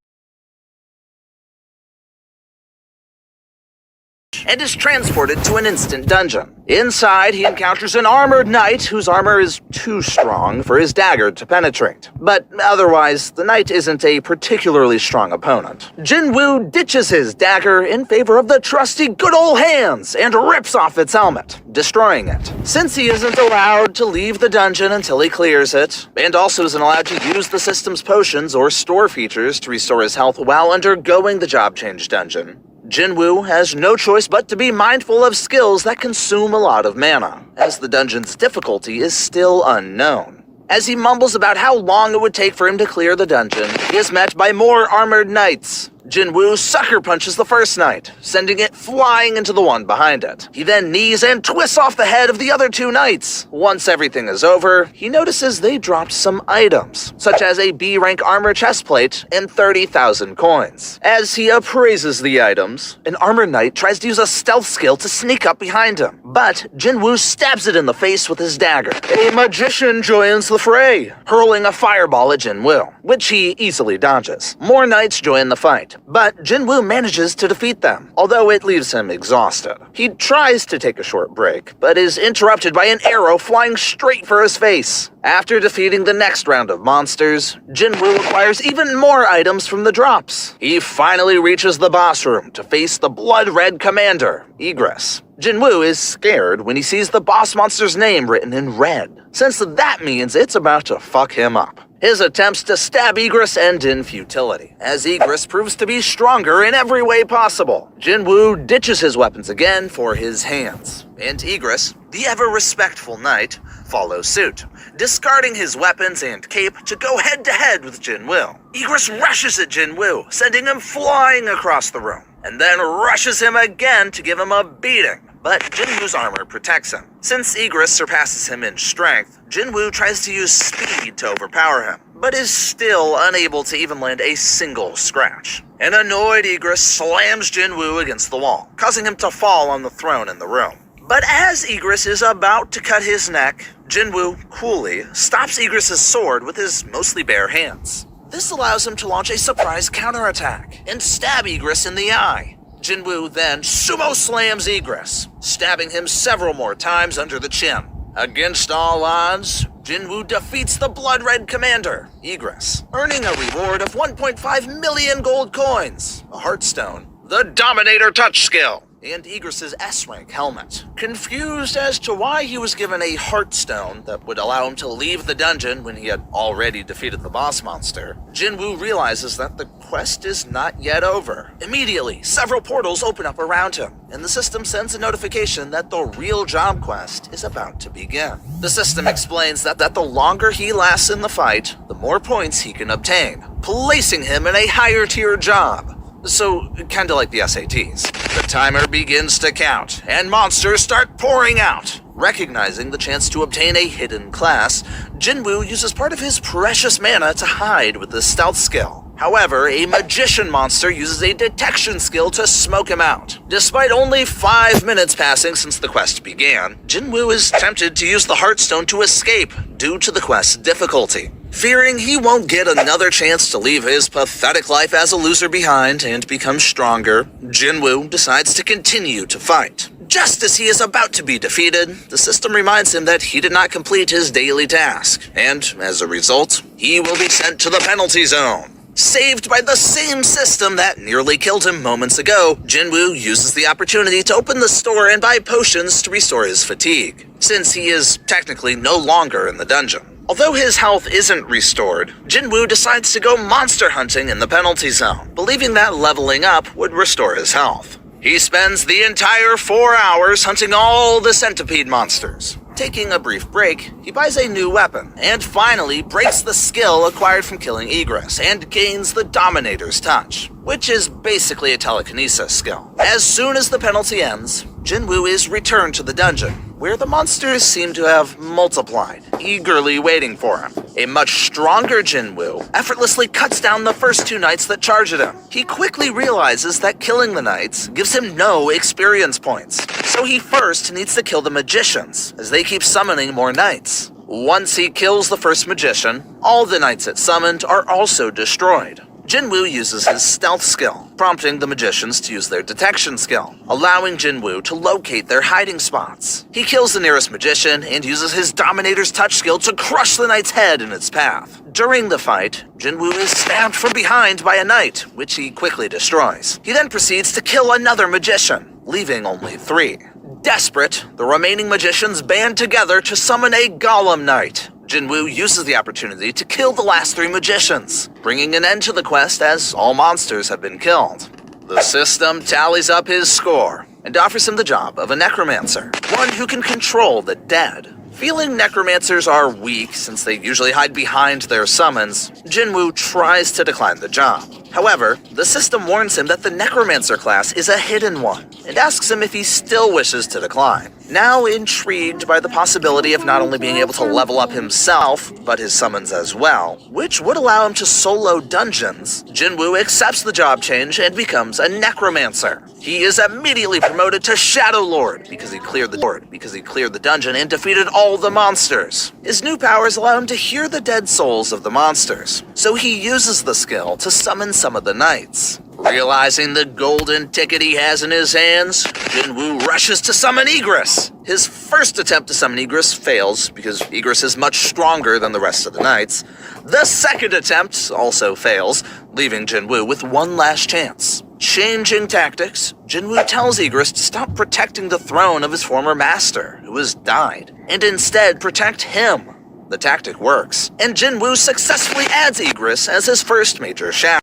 and is transported to an instant dungeon. Inside, he encounters an armored knight whose armor is too strong for his dagger to penetrate. But otherwise, the knight isn't a particularly strong opponent. Jinwoo ditches his dagger in favor of the trusty good old hands and rips off its helmet, destroying it. Since he isn't allowed to leave the dungeon until he clears it, and also isn't allowed to use the system's potions or store features to restore his health while undergoing the job change dungeon, Jinwoo has no choice but to be mindful of skills that consume a lot of mana, as the dungeon's difficulty is still unknown. As he mumbles about how long it would take for him to clear the dungeon, he is met by more armored knights. Jinwoo sucker punches the first knight, sending it flying into the one behind it. He then knees and twists off the head of the other two knights. Once everything is over, he notices they dropped some items, such as a B-rank armor chestplate and 30,000 coins. As he appraises the items, an armored knight tries to use a stealth skill to sneak up behind him, but Jinwoo stabs it in the face with his dagger. A magician joins the fray, hurling a fireball at Jinwoo, which he easily dodges. More knights join the fight. fight, but Jinwoo manages to defeat them, although it leaves him exhausted. He tries to take a short break, but is interrupted by an arrow flying straight for his face. After defeating the next round of monsters, Jinwoo acquires even more items from the drops. He finally reaches the boss room to face the blood-red commander, Egress. Jinwoo is scared when he sees the boss monster's name written in red, since that means it's about to fuck him up. His attempts to stab Egress end in futility, as Egress proves to be stronger in every way possible. Jinwoo ditches his weapons again for his hands, and Egress, the ever-respectful knight, follows suit, discarding his weapons and cape to go head-to-head with Jinwoo. Egress rushes at Jinwoo, sending him flying across the room, and then rushes him again to give him a beating. But Jinwoo's armor protects him. Since Egress surpasses him in strength, Jinwoo tries to use speed to overpower him, but is still unable to even land a single scratch. An annoyed Egress slams Jinwoo against the wall, causing him to fall on the throne in the room. But as Egress is about to cut his neck, Jinwoo coolly stops Egress's sword with his mostly bare hands. This allows him to launch a surprise counterattack and stab Egress in the eye. Jinwoo then sumo slams Egress, stabbing him several more times under the chin. Against all odds, Jinwoo defeats the blood-red commander, Egress, earning a reward of 1.5 million gold coins, a heartstone, the Dominator touch skill, and Egress's S-rank helmet. Confused as to why he was given a heartstone that would allow him to leave the dungeon when he had already defeated the boss monster, Jinwoo realizes that the quest is not yet over. Immediately, several portals open up around him, and the system sends a notification that the real job quest is about to begin. The system explains that the longer he lasts in the fight, the more points he can obtain, placing him in a higher tier job. So, kinda like the SATs. The timer begins to count, and monsters start pouring out. Recognizing the chance to obtain a hidden class, Jinwoo uses part of his precious mana to hide with his stealth skill. However, a magician monster uses a detection skill to smoke him out. Despite only 5 minutes passing since the quest began, Jinwoo is tempted to use the Heartstone to escape due to the quest's difficulty. Fearing he won't get another chance to leave his pathetic life as a loser behind and become stronger, Jinwoo decides to continue to fight. Just as he is about to be defeated, the system reminds him that he did not complete his daily task, and as a result, he will be sent to the penalty zone. Saved by the same system that nearly killed him moments ago, Jinwoo uses the opportunity to open the store and buy potions to restore his fatigue, since he is technically no longer in the dungeon. Although his health isn't restored, Jinwoo decides to go monster hunting in the penalty zone, believing that leveling up would restore his health. He spends the entire 4 hours hunting all the centipede monsters. Taking a brief break, he buys a new weapon, and finally breaks the skill acquired from killing Egress, and gains the Dominator's Touch, which is basically a telekinesis skill. As soon as the penalty ends, Jinwoo is returned to the dungeon, where the monsters seem to have multiplied, eagerly waiting for him. A much stronger Jinwoo effortlessly cuts down the first 2 knights that charge at him. He quickly realizes that killing the knights gives him no experience points, so he first needs to kill the magicians, as they keep summoning more knights. Once he kills the first magician, all the knights it summoned are also destroyed. Jinwoo uses his stealth skill, prompting the magicians to use their detection skill, allowing Jinwoo to locate their hiding spots. He kills the nearest magician and uses his Dominator's Touch skill to crush the knight's head in its path. During the fight, Jinwoo is stabbed from behind by a knight, which he quickly destroys. He then proceeds to kill another magician, leaving only 3. Desperate, the remaining magicians band together to summon a Golem Knight. Jinwoo uses the opportunity to kill the last 3 magicians, bringing an end to the quest as all monsters have been killed. The system tallies up his score and offers him the job of a necromancer, one who can control the dead. Feeling necromancers are weak since they usually hide behind their summons, Jinwoo tries to decline the job. However, the system warns him that the necromancer class is a hidden one, and asks him if he still wishes to decline. Now intrigued by the possibility of not only being able to level up himself, but his summons as well, which would allow him to solo dungeons, Jinwoo accepts the job change and becomes a necromancer. He is immediately promoted to Shadow Lord because he cleared the dungeon and defeated all the monsters. His new powers allow him to hear the dead souls of the monsters, so he uses the skill to summon some of the knights. Realizing the golden ticket he has in his hands, Jinwoo rushes to summon Egress. His first attempt to summon Egress fails because Egress is much stronger than the rest of the knights. The second attempt also fails, leaving Jinwoo with one last chance. Changing tactics, Jinwoo tells Egress to stop protecting the throne of his former master, who has died, and instead protect him. The tactic works, and Jinwoo successfully adds Egress as his first major shadow.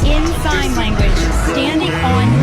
In sign language, standing on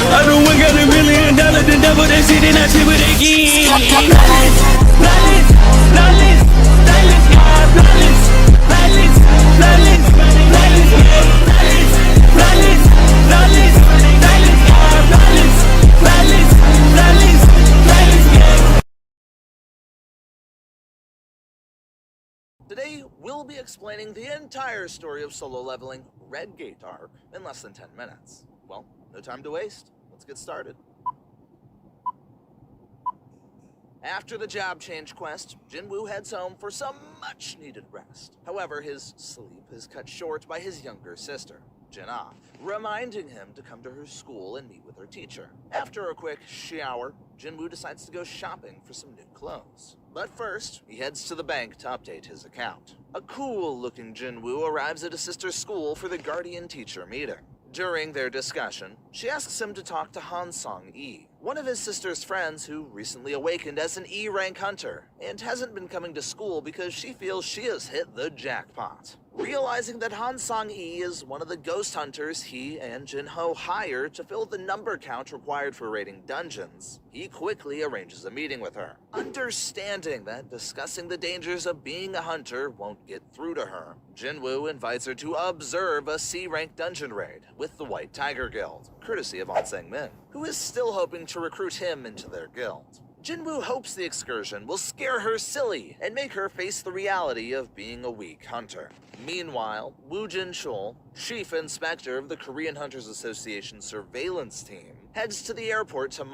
I know we got $1 million, then double that shit and I shit with again. Today, we'll be explaining the entire story of solo leveling Red Gate arc in less than 10 minutes. Well, no time to waste. Let's get started. After the job change quest, Jinwoo heads home for some much-needed rest. However, his sleep is cut short by his younger sister, Jinna, reminding him to come to her school and meet with her teacher. After a quick shower, Jinwoo decides to go shopping for some new clothes. But first, he heads to the bank to update his account. A cool-looking Jinwoo arrives at his sister's school for the guardian-teacher meeting. During their discussion, she asks him to talk to Hansong-E, one of his sister's friends who recently awakened as an E-rank hunter and hasn't been coming to school because she feels she has hit the jackpot. Realizing that Hansong-E is one of the ghost hunters he and Jinho hired to fill the number count required for raiding dungeons, he quickly arranges a meeting with her. Understanding that discussing the dangers of being a hunter won't get through to her, Jinwoo invites her to observe a C-rank dungeon raid with the White Tiger Guild, courtesy of Anseng-min, who is still hoping to recruit him into their guild. Jinwoo hopes the excursion will scare her silly and make her face the reality of being a weak hunter. Meanwhile, Woo Jin-chul, chief inspector of the Korean Hunters Association surveillance team, heads to the airport to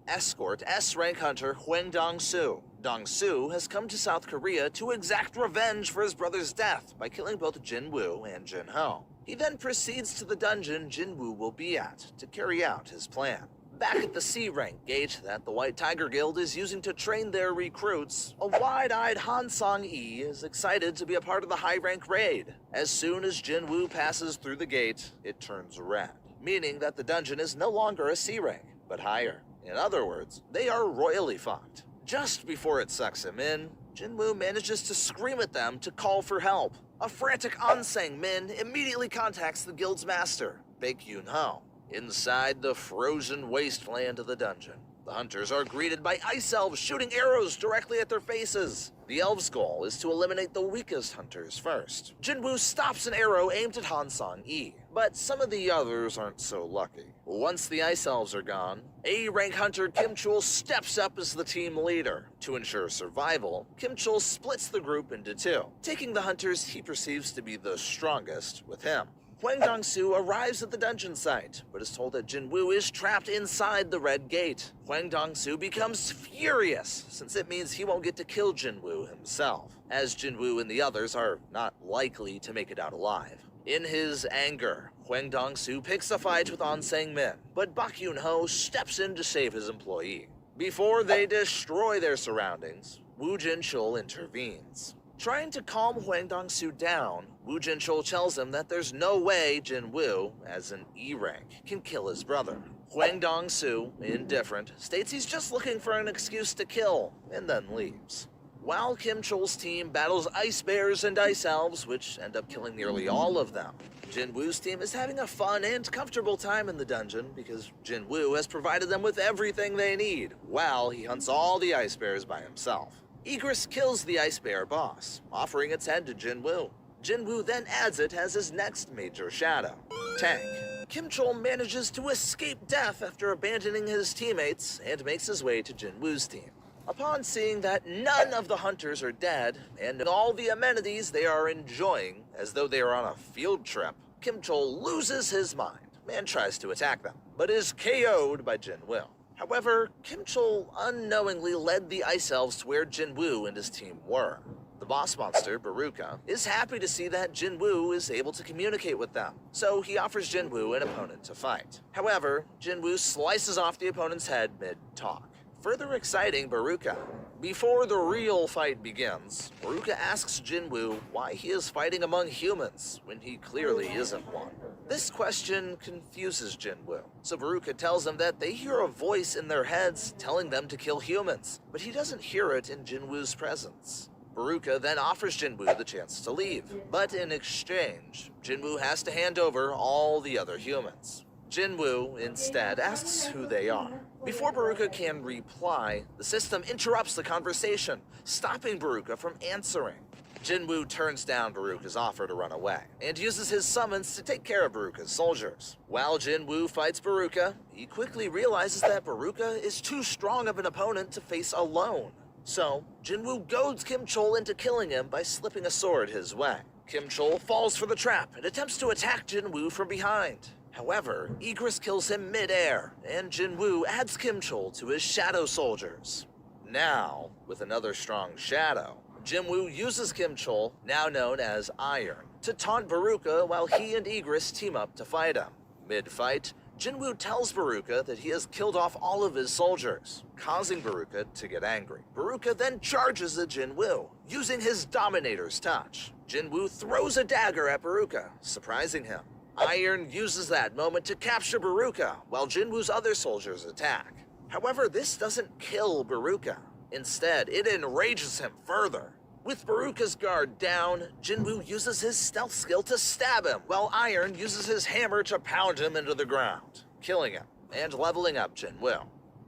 escort S-rank hunter Hwang Dong-soo. Dong-soo has come to South Korea to exact revenge for his brother's death by killing both Jinwoo and Jinho. He then proceeds to the dungeon Jinwoo will be at to carry out his plan. Back at the C-rank gate that the White Tiger Guild is using to train their recruits, a wide-eyed Hansong-E is excited to be a part of the high-rank raid. As soon as Jinwoo passes through the gate, it turns red, meaning that the dungeon is no longer a C-rank, but higher. In other words, they are royally fucked. Just before it sucks him in, Jinwoo manages to scream at them to call for help. A frantic Anseng-min immediately contacts the guild's master, Baek-yun-ho. Inside the frozen wasteland of the dungeon, the hunters are greeted by ice elves shooting arrows directly at their faces. The elves' goal is to eliminate the weakest hunters first. Jinwoo stops an arrow aimed at Hansong-E, but some of the others aren't so lucky. Once the ice elves are gone, A-rank hunter Kim Chul steps up as the team leader. To ensure survival, Kim Chul splits the group into two, taking the hunters he perceives to be the strongest with him. Hwang Dong-soo arrives at the dungeon site, but is told that Jinwoo is trapped inside the Red Gate. Hwang Dong-soo becomes furious, since it means he won't get to kill Jinwoo himself, as Jinwoo and the others are not likely to make it out alive. In his anger, Hwang Dong-soo picks a fight with Anseng-min, but Baek-yun-ho steps in to save his employee. Before they destroy their surroundings, Woo Jin-chul intervenes. Trying to calm Huang Dong-soo down, Woo Jin-chul tells him that there's no way Jinwoo, as an E rank, can kill his brother. Huang Dong-soo, indifferent, states he's just looking for an excuse to kill, and then leaves. While Kim-chul's team battles ice bears and ice elves, which end up killing nearly all of them, Jinwoo's team is having a fun and comfortable time in the dungeon because Jinwoo has provided them with everything they need, while he hunts all the ice bears by himself. Igris kills the ice bear boss, offering its head to Jinwoo. Jinwoo then adds it as his next major shadow. Tank. Kim-chul manages to escape death after abandoning his teammates and makes his way to Jinwoo's team. Upon seeing that none of the hunters are dead, and all the amenities they are enjoying as though they are on a field trip, Kim-chul loses his mind and tries to attack them, but is KO'd by Jinwoo. However, Kim-chul unknowingly led the ice elves to where Jinwoo and his team were. The boss monster, Baruka, is happy to see that Jinwoo is able to communicate with them, so he offers Jinwoo an opponent to fight. However, Jinwoo slices off the opponent's head mid-talk, further exciting Baruka. Before the real fight begins, Baruka asks Jinwoo why he is fighting among humans when he clearly isn't one. This question confuses Jinwoo, so Baruka tells him that they hear a voice in their heads telling them to kill humans, but he doesn't hear it in Jinwoo's presence. Baruka then offers Jinwoo the chance to leave, but in exchange, Jinwoo has to hand over all the other humans. Jinwoo instead asks who they are. Before Baruka can reply, the system interrupts the conversation, stopping Baruka from answering. Jinwoo turns down Baruka's offer to run away, and uses his summons to take care of Baruka's soldiers. While Jinwoo fights Baruka, he quickly realizes that Baruka is too strong of an opponent to face alone. So, Jinwoo goads Kim-chul into killing him by slipping a sword his way. Kim-chul falls for the trap and attempts to attack Jinwoo from behind. However, Igris kills him mid-air, and Jinwoo adds Kim-chul to his shadow soldiers. Now, with another strong shadow, Jinwoo uses Kim-chul, now known as Iron, to taunt Baruka while he and Igris team up to fight him. Mid-fight, Jinwoo tells Baruka that he has killed off all of his soldiers, causing Baruka to get angry. Baruka then charges at Jinwoo, using his Dominator's touch. Jinwoo throws a dagger at Baruka, surprising him. Iron uses that moment to capture Baruka, while Jinwoo's other soldiers attack. However, this doesn't kill Baruka. Instead, it enrages him further. With Baruka's guard down, Jinwoo uses his stealth skill to stab him, while Iron uses his hammer to pound him into the ground, killing him and leveling up Jinwoo.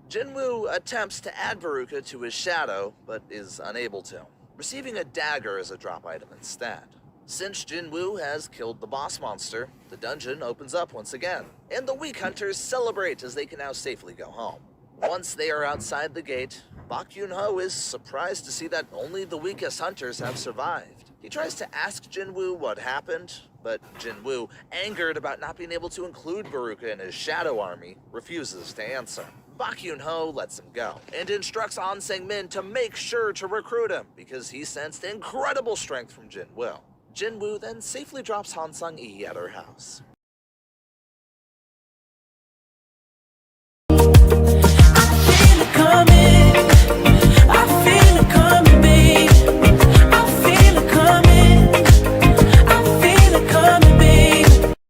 Jinwoo attempts to add Baruka to his shadow, but is unable to, receiving a dagger as a drop item instead. Since Jinwoo has killed the boss monster, the dungeon opens up once again, and the weak hunters celebrate as they can now safely go home. Once they are outside the gate, Bak Yun-ho is surprised to see that only the weakest hunters have survived. He tries to ask Jinwoo what happened, but Jinwoo, angered about not being able to include Baruka in his shadow army, refuses to answer. Bak Yun-ho lets him go, and instructs An Sang-min to make sure to recruit him, because he sensed incredible strength from Jinwoo. Jinwoo then safely drops Han Sang-yi at her house.